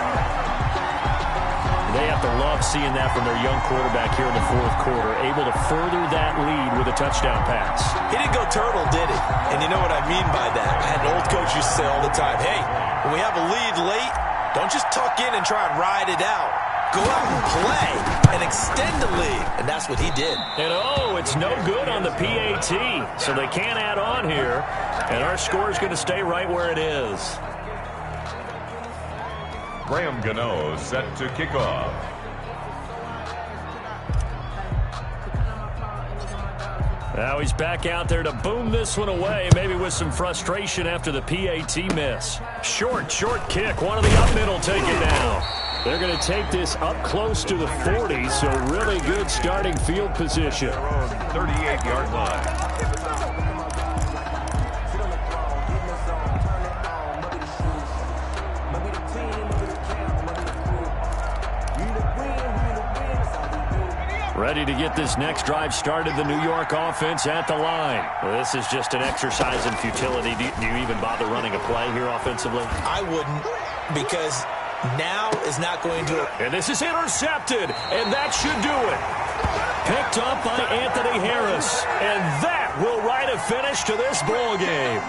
They have to love seeing that from their young quarterback here in the fourth quarter, able to further that lead with a touchdown pass. He didn't go turtle, did he? And you know what I mean by that. I had an old coach used to say all the time, hey, when we have a lead late, don't just tuck in and try and ride it out. Go out and play and extend the lead. And that's what he did. And it's no good on the PAT. So they can't add on here. And our score is going to stay right where it is. Graham Gano set to kick off. Now he's back out there to boom this one away, maybe with some frustration after the PAT miss. Short kick. One of the up middle take it down. They're going to take this up close to the 40, so really good starting field position. 38-yard line. Ready to get this next drive started, the New York offense at the line. Well, this is just an exercise in futility. Do you even bother running a play here offensively? I wouldn't, because now is not going to... And this is intercepted, and that should do it. Picked up by Anthony Harris, and that will write a finish to this ball game.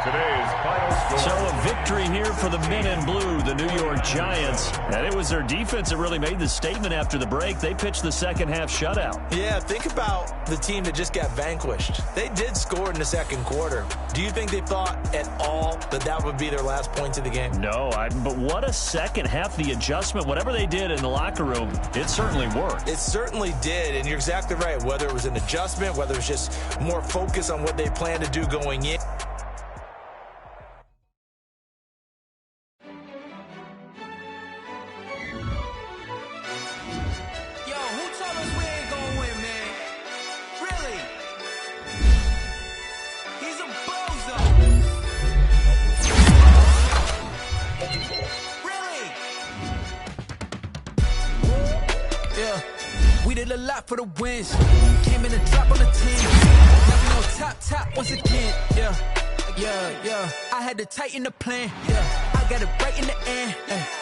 Today's final score. So a victory here for the men in blue, the New York Giants. And it was their defense that really made the statement after the break. They pitched the second half shutout. Yeah, think about the team that just got vanquished. They did score in the second quarter. Do you think they thought at all that that would be their last points of the game? No, but what a second half. The adjustment, whatever they did in the locker room, it certainly worked. It certainly did, and you're exactly right. Whether it was an adjustment, whether it was just more focus on what they planned to do going in. A lot for the wins. Came in and drop on the team. Now we on top once again. Yeah. I had to tighten the plan. Yeah, I got it right in the end.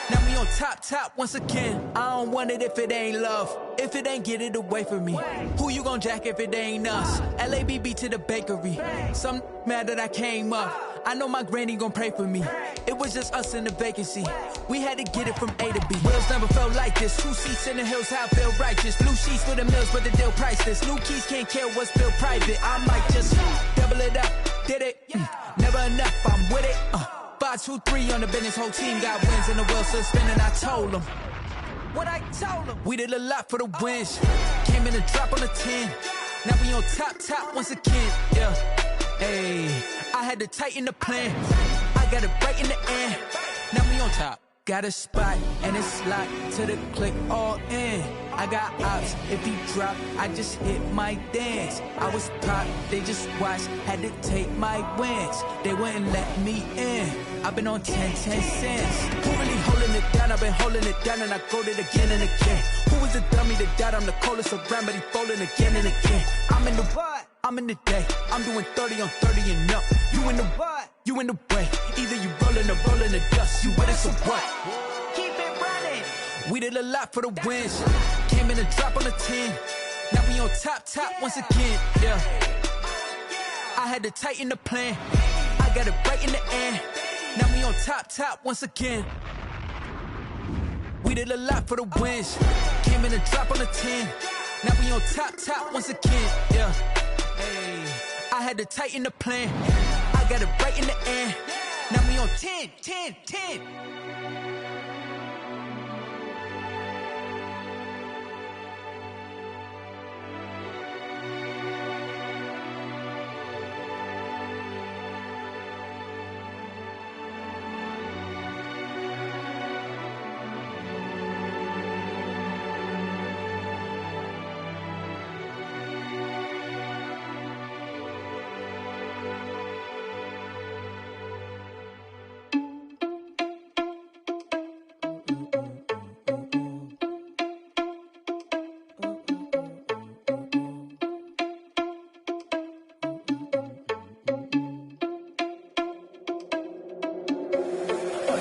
Now we on top once again. I don't want it if it ain't love. If it ain't, get it away from me. Who you gon' jack if it ain't us? LABB to the bakery. Some mad that I came up. I know my granny gon' pray for me. It was just us in the vacancy. We had to get it from A to B. Wheels never felt like this. 2 seats in the hills, how I feel righteous. Blue sheets for the mills, but the deal priceless. New keys can't care what's still private. I might just double it up. Did it? Never enough, I'm with it. 5, 2, 3 on the business. Whole team got wins and the wheels still spinning. I told them what I told them. We did a lot for the wins. Came in and drop on the 10. Now we on top once again. Yeah. Hey, I had to tighten the plan. I got it right in the end. Now we on top. Got a spot and it's locked to the click all in. I got ops, if he drop, I just hit my dance. I was top, they just watched, had to take my wins. They wouldn't let me in. I've been on 10 cents. Who really holding it down? I've been holding it down and I got it again and again. Who was the dummy that died? I'm the coldest around, but he folding again and again. I'm in the what? I'm in the day. I'm doing 30 on 30 and up. You in the what? You in the way. Either you rolling or rolling the dust. You with us or what? Keep it running. We did a lot for the wins. Came in and drop on the 10. Now we on top once again. Yeah. I had to tighten the plan. I got it right in the end. Now we on top once again. We did a lot for the wins. Came in and drop on the 10. Now we on top once again. Yeah. Hey, I had to tighten the plan. I got it right in the end. Now we on 10.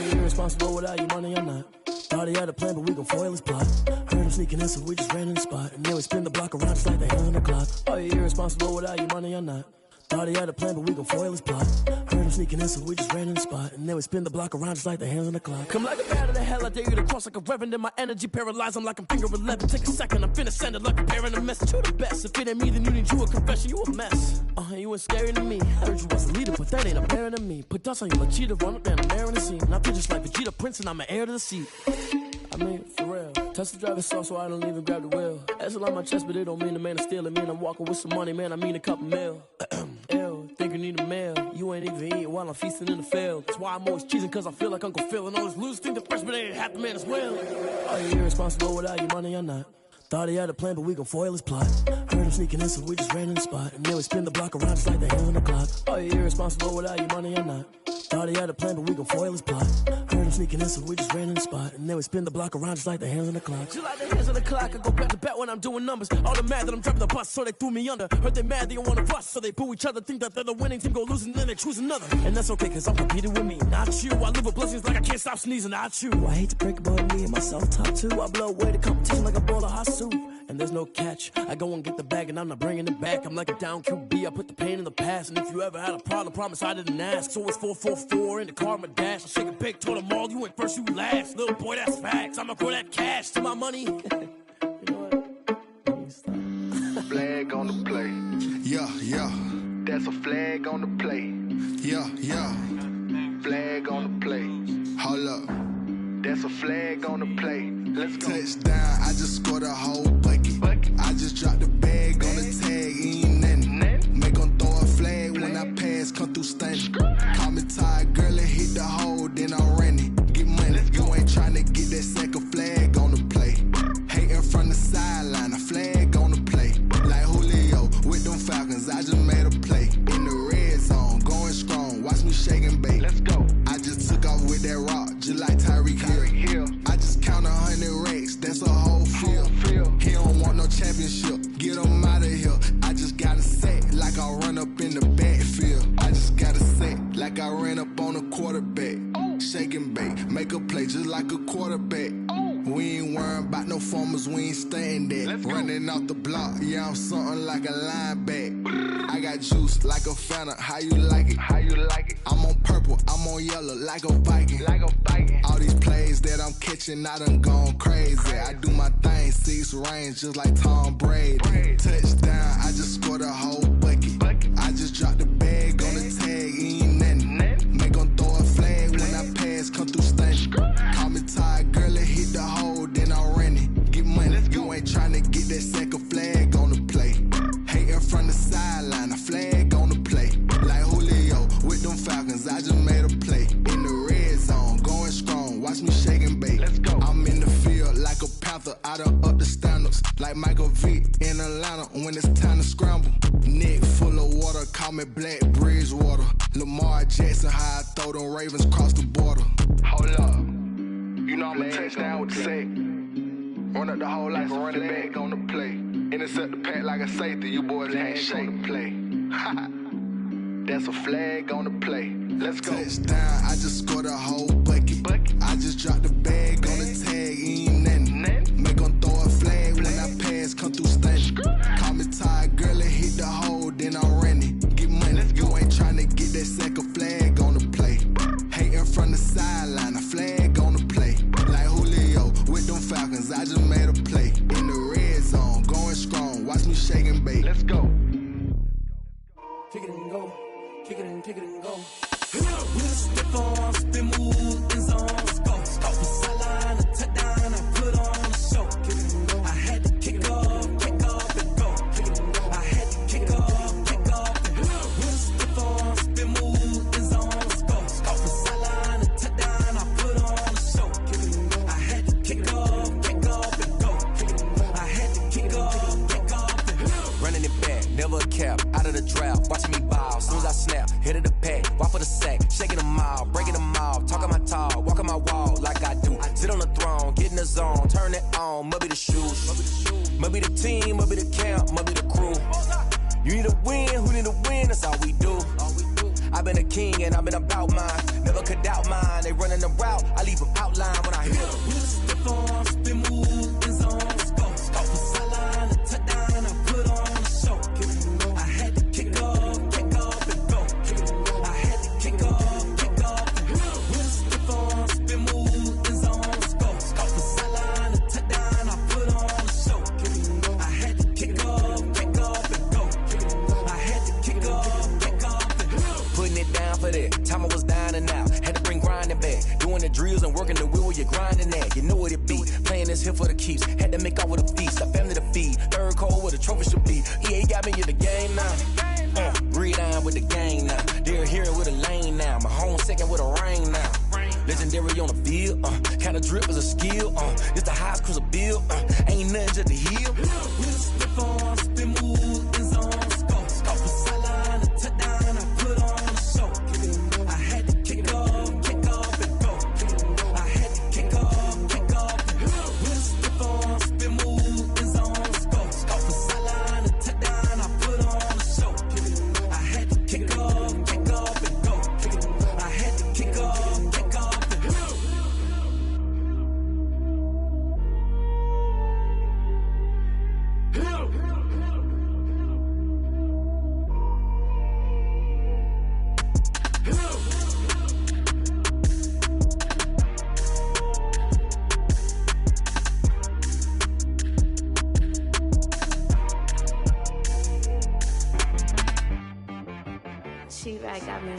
you irresponsible without your money or not? Thought he had a plan, but we gon' foil his plot. Heard him sneaking in, so we just ran in the spot. And then we spin the block around just like the hands on the clock. Are you irresponsible without your money or not? Thought he had a plan, but we gon' foil his plot. Heard him sneaking in, so we just ran in the spot. And then we spin the block around just like the hands on the clock. Come like a bat of the hell, I dare you to cross like a reverend. In my energy paralyzed, I'm like I'm finger 11. Take a second, I'm finna send it like a parent a message. You the best, if it ain't me, then you need you a confession. You a mess, you ain't scary to me. Heard you was a leader, but that ain't apparent to me. Put dust on you, a cheater, run up down the mirror in the scene. And I feel just like Vegeta Prince, and I'm an heir to the seat. I mean, for real. Touch the driver's soft, so I don't even grab the wheel. That's on my chest, but it don't mean the man is stealing. Man, I'm walking with some money, man, I mean a couple mil. Ew, think you need a meal. You ain't even eating while I'm feasting in the field. That's why I'm always cheesing, cause I feel like Uncle Phil. And all those losers think the freshman ain't half the man as well. Are you irresponsible without your money or not? Thought he had a plan, but we gon' foil his plot. Heard him sneaking in, so we just ran in the spot. And then we spin the block around just like the hands on the clock. Are you irresponsible without your money or not? Thought he had a plan, but we gon' foil his plot. Heard him sneaking in, so we just ran in the spot. And then we spin the block around just like the hands on the clock. Just like the hands on the clock, I go back to back when I'm doing numbers. All the mad that I'm driving the bus, so they threw me under. Heard they mad, they don't wanna bust, so they boo each other. Think that they're the winning team, go losing, then they choose another. And that's okay, cause I'm competing with me, not you. I live with blessings like I can't stop sneezing, not you. I hate to break it, but me and myself top two. I blow away the competition like a bowl of hot soup. And there's no catch. I go and get the bag and I'm not bringing it back. I'm like a down QB, I put the pain in the past. And if you ever had a problem, promise I didn't ask. So it's 444 in the car, my dash. I shake a big, told them all, you ain't first, you last. Little boy, that's facts. I'ma throw that cash to my money. You know what? Flag on the play. Yeah, yeah. That's a flag on the play. Yeah, yeah. Flag on the play. Hold up. That's a flag on the play. Let's go. Touchdown, I just scored a whole bucket. I just dropped the bag on the tag, ain't nothing. Make them throw a flag when I pass, come through stunning. Call me tired, girl, and hit the hole, then I'm running. Get money, you ain't tryna get that second flag on the play. Hating from the sideline, a flag on the play. Like Julio with them Falcons, I just made a play. In the red zone, going strong, watch me shake and bake. Let's go. I just took off with that rock, just like Tyreek Hill. I just count 100 racks, that's a whole field. He don't want no championship, get him out of here. I just got a set, like I run up in the backfield. I just got a set, like I ran up on a quarterback. Shake and bake, make a play just like a quarterback. We ain't worrying about no formers, we ain't staying there. Running off the block, yeah, I'm something like a linebacker. I got juice like a Fanta, how you like it? How you like it? I'm on purple, I'm on yellow, like a Viking. Like a Viking. All these plays that I'm catching, I done gone crazy. I do my thing, 6 range, just like Tom Brady. Touchdown, I just scored a whole bucket. I just dropped the bag on the tag, ain't nothing. Make them throw a flag when I pass, come through stunning. Call me tired, girl, and hit the hole, then I'm running. Get money, you ain't tryna get that second flag on the play. Hating from the sideline, a flag on the play. Like Julio with them Falcons, I just made a play. In the red zone, going strong, watch me shake and bake. Let's go. I'm in the field like a Panther, I done up the standards. Like Michael Vick in Atlanta when it's time to scramble. Neck full of water, call me Black Bridgewater. Lamar Jackson, how I throw them Ravens cross the border. Hold up. You know I'm a touchdown with the sack. Run up the whole like a running back on the play. Intercept the pack like a safety. You boys can't shake the play. That's a flag on the play. Let's go. Touchdown, I just scored a whole bucket. I just dropped the bag on the tag, ain't nothing. Make them throw a flag when I pass, come through stunning. Call me tired, girl, and hit the hole, then I'm running. Get money, you ain't tryna get that second flag on the play. Hating from the sideline, a flag on the play. Like Julio with them Falcons, I just made a play. In the red zone, going strong, watch me shake and bake. Let's go. Kick it and go, kick it and go. We step on, spin, move, in zone, let's go. Off the sideline, a touchdown, I put on a show. I had to kick off and go. I had to kick off and go. We step on, spin, move, in zone, let's go. Off the sideline, a touchdown, I put on a show. I had to kick off and go. I had to kick off and go. Running it back, never a cap, out of the draft, watching me ball. Soon as I snap, hit of the pack, walk for the sack, shaking them all, breaking them all, talking my talk, walking my wall like I do. Sit on the throne, get in the zone, turn it on, must be the shoes, must be the team, must be the camp, must be the crew. You need a win, who need a win, that's all we do. I've been a king and I've been about mine. Never could doubt mine. They running the route, I leave them outline when I hit them. Stiff on, spin move, in zone, go. Go for sideline, a touchdown, I put on a show. I had to kick off and go. I had to kick off and go. Stiff on, spin move, in zone, go. Go for sideline, a touchdown, I put on a show. I had to kick off and go. I had to kick off and go. Putting it down for that. Time I was down and out. Had to bring grinding back. Doing the drills and working the wheel where you're grinding at. You know what it be. Playing this here for the keeps. Had to make off with a feast. A family to feed. Third cold where the trophy should be. EA got me in the game now. Breed on with the gang now. They're here with a lane now. My home second with a rain now. Legendary on the field. Kinda drip is a skill. It's the highest cruiser bill. Ain't nothing just to heal. Stiff on, spin move, in zone, go. Go for sideline, a touchdown, I put on a show. I had to kick off and go. I had to kick off and go. Stiff on, spin move, in zone, go. Go for sideline, a touchdown, I put on a show. I had to kick off and go. I had to kick off and go. T-Rag got me.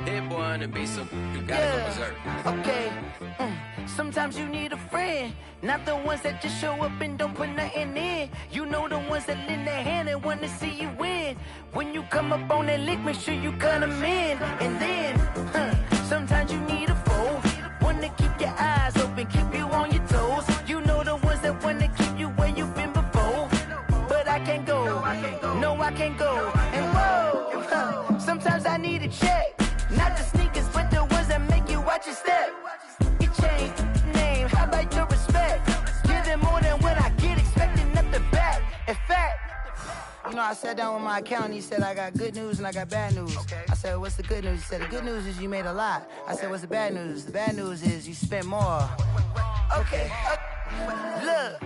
Hit boy on the beat, so you gotta go berserk. Okay. Sometimes you need a friend, not the ones that just show up and don't put nothing in. You know the ones that lend their hand and want to see you win. When you come up on that lick, make sure you cut them in. And then, sometimes you need a foe, one to keep your eyes open, keep you on your toes. You know the ones that want to keep you where you've been before. But I can't go, no I can't go. And whoa, sometimes I need a check. Not the sneakers, but the ones that make you watch your step. Your chain, name, how about your respect? Give them more than what I get, expecting up the back. In fact, you know, I sat down with my accountant, he said I got good news and I got bad news. I said, what's the good news? He said, the good news is you made a lot. I said, what's the bad news? The bad news is you spent more. Okay. Look,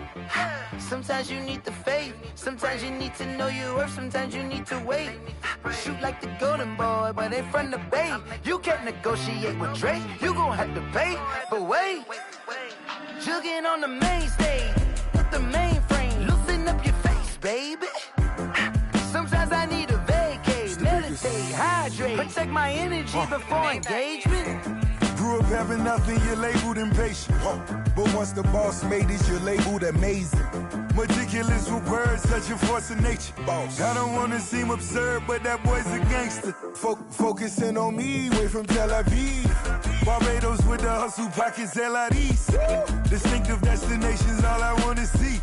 sometimes you need the faith, sometimes you need to know your worth, sometimes you need to wait. Shoot like the golden boy, but ain't from the bay. You can't negotiate with Drake, you gon' have to pay. But wait, jugging on the main stage, with the mainframe, loosen up your face, baby. Sometimes I need a vacate, meditate, hydrate, protect my energy before engagement. Grew up having nothing, you're labeled impatient. But once the boss made it, you're labeled amazing. Meticulous with words, such a force of nature. Boss. I don't wanna seem absurd, but that boy's a gangster. Focusing on me, way from Tel Aviv. Barbados with the hustle pockets, LIDs. Distinctive destinations, all I wanna see.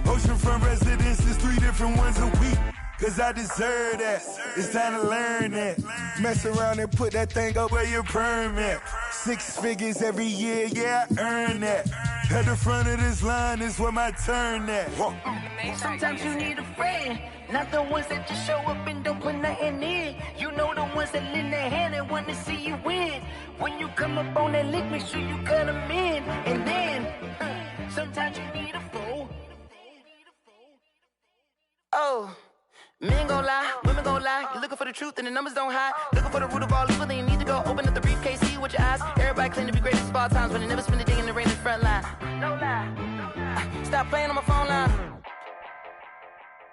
Oceanfront residences, 3 different ones a week. Cause I deserve that, it's time to learn that. Mess around and put that thing up where your perm at. 6 figures every year, yeah, I earn that. At the front of this line is where my turn at. Sometimes you need a friend, not the ones that just show up and don't put nothing in. You know the ones that lend their hand and want to see you win. When you come up on that lick, make sure you cut them in. And then, sometimes you need a foe. Oh. Men gon' lie, women gon' lie. You're looking for the truth and the numbers don't hide. Looking for the root of all evil, then you need to go open up the briefcase, see with your eyes. Everybody claim to be greatest of all times, but they never spend a day in the rain in the front line. No lie. Stop playing on my phone line.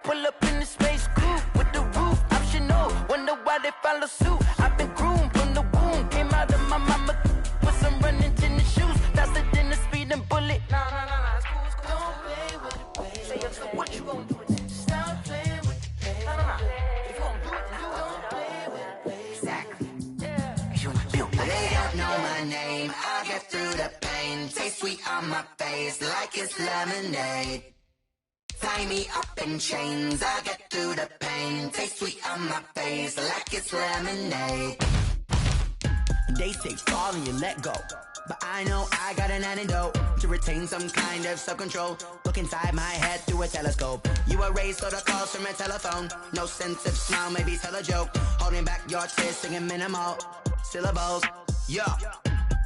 Pull up in the space coupe with the roof optional. Wonder why they follow suit. I've been groomed from the womb. Came out of my mama with some running tennis shoes. Faster than a speeding bullet. Nah, it's cool, it's cool. Don't play with it, baby. Say what you gon' do? Stop playing. They don't know my name, I get through the pain. Taste sweet on my face like it's lemonade. Tie me up in chains, I get through the pain. Taste sweet on my face like it's lemonade. They say fall and you let go. But I know I got an antidote to retain some kind of self-control. Look inside my head through a telescope. You erase all the calls from a telephone. No sense of smile, maybe tell a joke. Holding back your tears, singing minimal syllables. Yeah.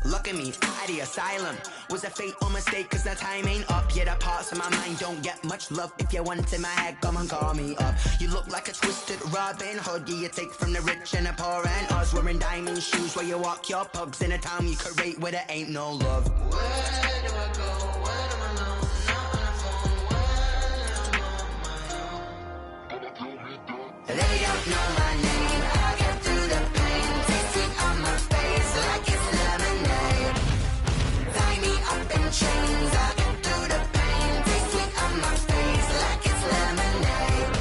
Look at me, out the asylum. Was a fate or mistake, cause the time ain't up. Yeah, the parts of my mind don't get much love. If you want in my head, come and call me up. You look like a twisted Robin Hood. Yeah, you take from the rich and the poor and us. Wearing diamond shoes where you walk your pugs. In a town you create where there ain't no love. Where do I go? When I'm alone? Not on the phone, when I'm on my own. They don't know my name. I get through the pain. Taste sweet on my face like it's lemonade. Tie me up in chains. I get through the pain. Taste sweet on my face like it's lemonade.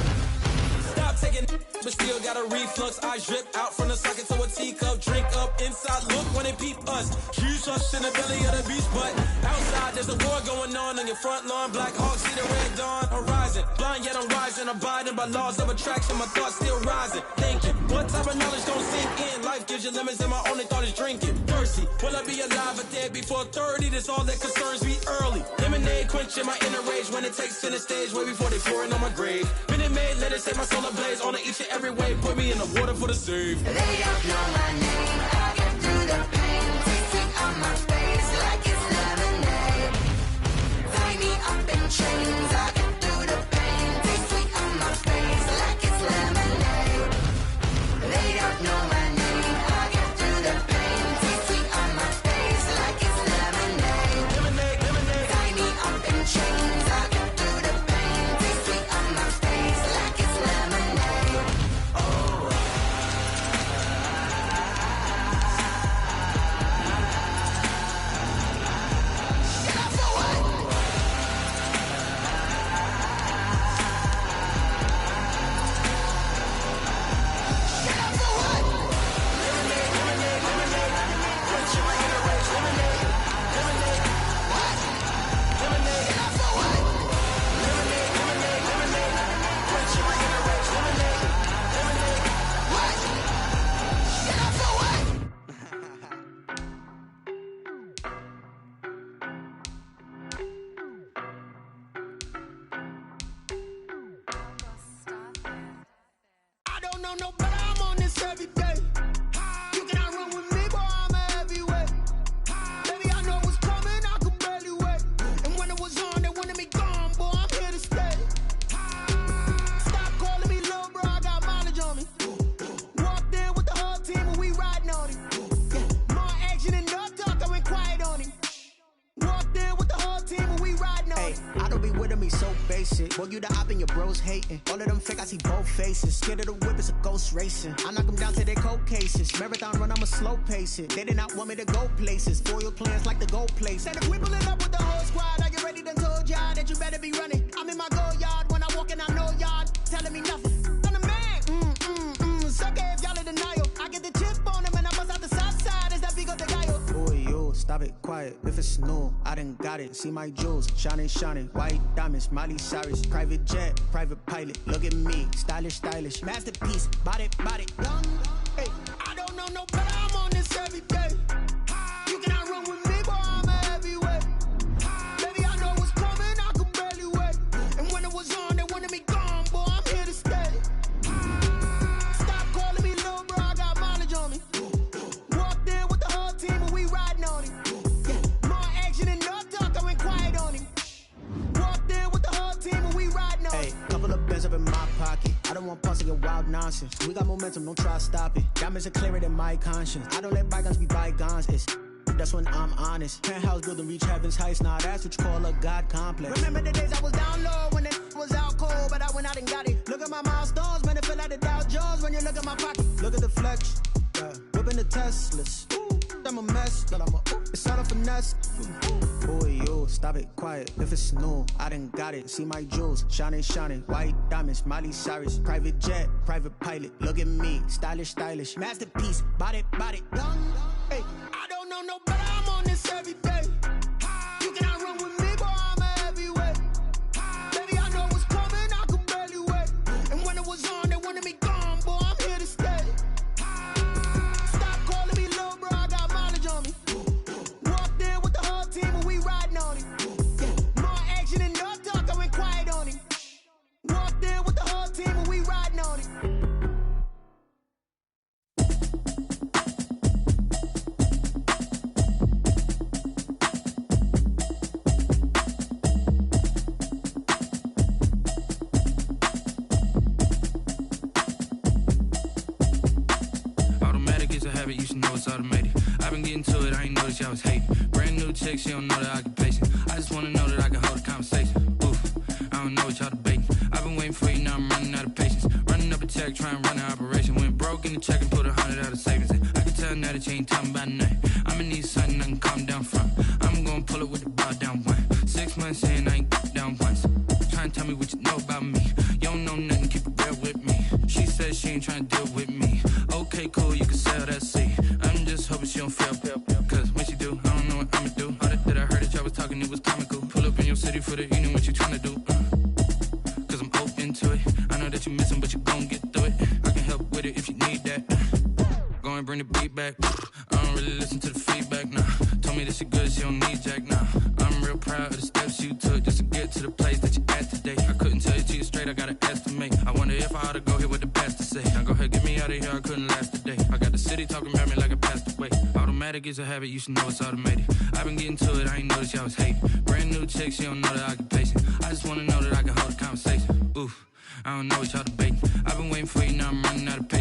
Stop taking, but still got a reflux. Eyes drip out from the socket to a teacup. Drink up inside, look when it peep us. Huge us in the belly of the beast, but outside there's a war going on your front lawn. Black Hawk, see the red dawn horizon. Blind yet I'm rising, abiding by laws of attraction. My thoughts still rising, thinking what type of knowledge don't sink in. Life gives you limits and my only thought is drinking. Thirsty, will I be alive or dead before 30? That's all that concerns me early. Lemonade quenching my inner rage when it takes to the stage way before they pour it on my grave. Minute Maid, let it set my soul ablaze on each and every way. Put me in the water for the save. They don't know my name. I get through the pain. Taste sweet on my face like it's lemonade. Tie me up in chains. I get through the pain. Taste sweet on my face like it's lemonade. They don't know my name. I get through the pain. Taste sweet on my face like it's lemonade. Lemonade, lemonade. Tie me up in chains. I get through the pain. Taste sweet on my face like it's lemonade. Oh. I don't know no better, I'm on this every day. You cannot run with me, boy, I'm a heavyweight. Baby, I know what's coming, I could barely wait. And when it was on, they wanted me gone, boy, I'm here to stay. Stop calling me little bro, I got mileage on me. Walked in with the whole team and we riding on him. More action and no talk, I went quiet on him. Walked in with the whole team and we riding on him. I don't be with him, he's so basic. Boy, you the op and your bros hating. All of them fake, I see both faces. Scared of the whip, it's a ghost racing. I knock them down to their cold cases. Marathon run, I'ma slow pace it. They did not want me to go places. Foil plans like the gold place. Said if we pulling up with the whole squad, I get ready to told y'all that you better be running. I'm in my go yard, when I walk in, I know y'all telling me nothing. I'm the man, suck it if y'all in denial. I get the chip on him and I bust out the south side, is that big of the gallo? Boy, yo, stop it, quiet. If it's new, I done got it. See my jewels, shining, shining. White diamonds, Miley Cyrus. Private jet, private pilot. Look at me, stylish, stylish. Masterpiece, body, young. Hey, I don't know no better, I'm on this every day. You cannot run with me, boy, I'm a heavyweight. Baby, I know what's coming, I could barely wait. And when it was on, they wanted me gone, boy, I'm here to stay. Stop calling me little bro, I got mileage on me. Walked in with the whole team and we riding on him. More action and no talk, I went quiet on him. Walked in with the whole team and we riding on him. Hey, couple of bands up in my pocket. I don't want parts of your wild nonsense. We got momentum, don't try to stop it. Diamonds are clearer than my conscience. I don't let bygones be bygones. It's that's when I'm honest. Penthouse building, reach heaven's heights. Nah, that's what you call a God complex. Remember the days I was down low when it was out cold, but I went out and got it. Look at my milestones, man, it feel like the Dow Jones when you look at my pocket. Look at the flex, whipping the Teslas. I'm a mess, but I'm a it's all a finesse. Boy, yo, stop it, quiet. If it's new, I done got it. See my jewels, shining, shining. White diamonds, Miley Cyrus. Private jet, private pilot. Look at me, stylish, stylish. Masterpiece, body, young. Hey, I don't know no better, I'm on this every day. You cannot run with me, boy, I'm a heavyweight. Baby, I know what's coming, I could barely wait. And when it was on, they wanted me gone, boy, I'm here to stay. Stop calling me little bro, I got mileage on me. Walked a habit, you should know it's automated. I've been getting to it, I ain't noticed y'all was hating. Brand new chick, she don't know the occupation. I just wanna know that I can hold a conversation. Oof, I don't know what y'all debating. I've been waiting for you, now I'm running out of patience. Running up a check, trying to run an operation. Went broke in the check and put 100 out of savings in. I can tell now that you ain't talking about nothing. I'ma need something I can calm down from. I'm gonna pull it with the bar down one. 6 months in, I ain't down once. Trying to tell me what you know about me. You don't know nothing, keep it real with me. She says she ain't trying to deal with me. Okay, cool, you can sell that seat. I'm just hoping she don't fail. Cause when she do, I don't know what I'ma do. All that I heard that y'all was talking, it was comical. Pull up in your city for the evening, what you trying to do? Cause I'm open to it. I know that you missing, but you gon' get through it. I can help with it if you need that. Go and bring the beat back. I don't really listen to the feedback, nah. Told me that she good, she don't need jack, nah. I'm real proud of the steps you took just to get to the place that you at today. I couldn't tell you to you straight, I gotta estimate. I wonder if I ought to go here with the best to say. Now go ahead, get me out of here, I couldn't last a day. I got the city talking about me like I passed away. Automatic is a habit, you should know it's automated. I've been getting to it, I ain't noticed y'all was hating. Brand new chick, she don't know the occupation. I just wanna know that I can hold a conversation. Oof, I don't know what y'all debating. I've been waiting for you, now I'm running out of patience.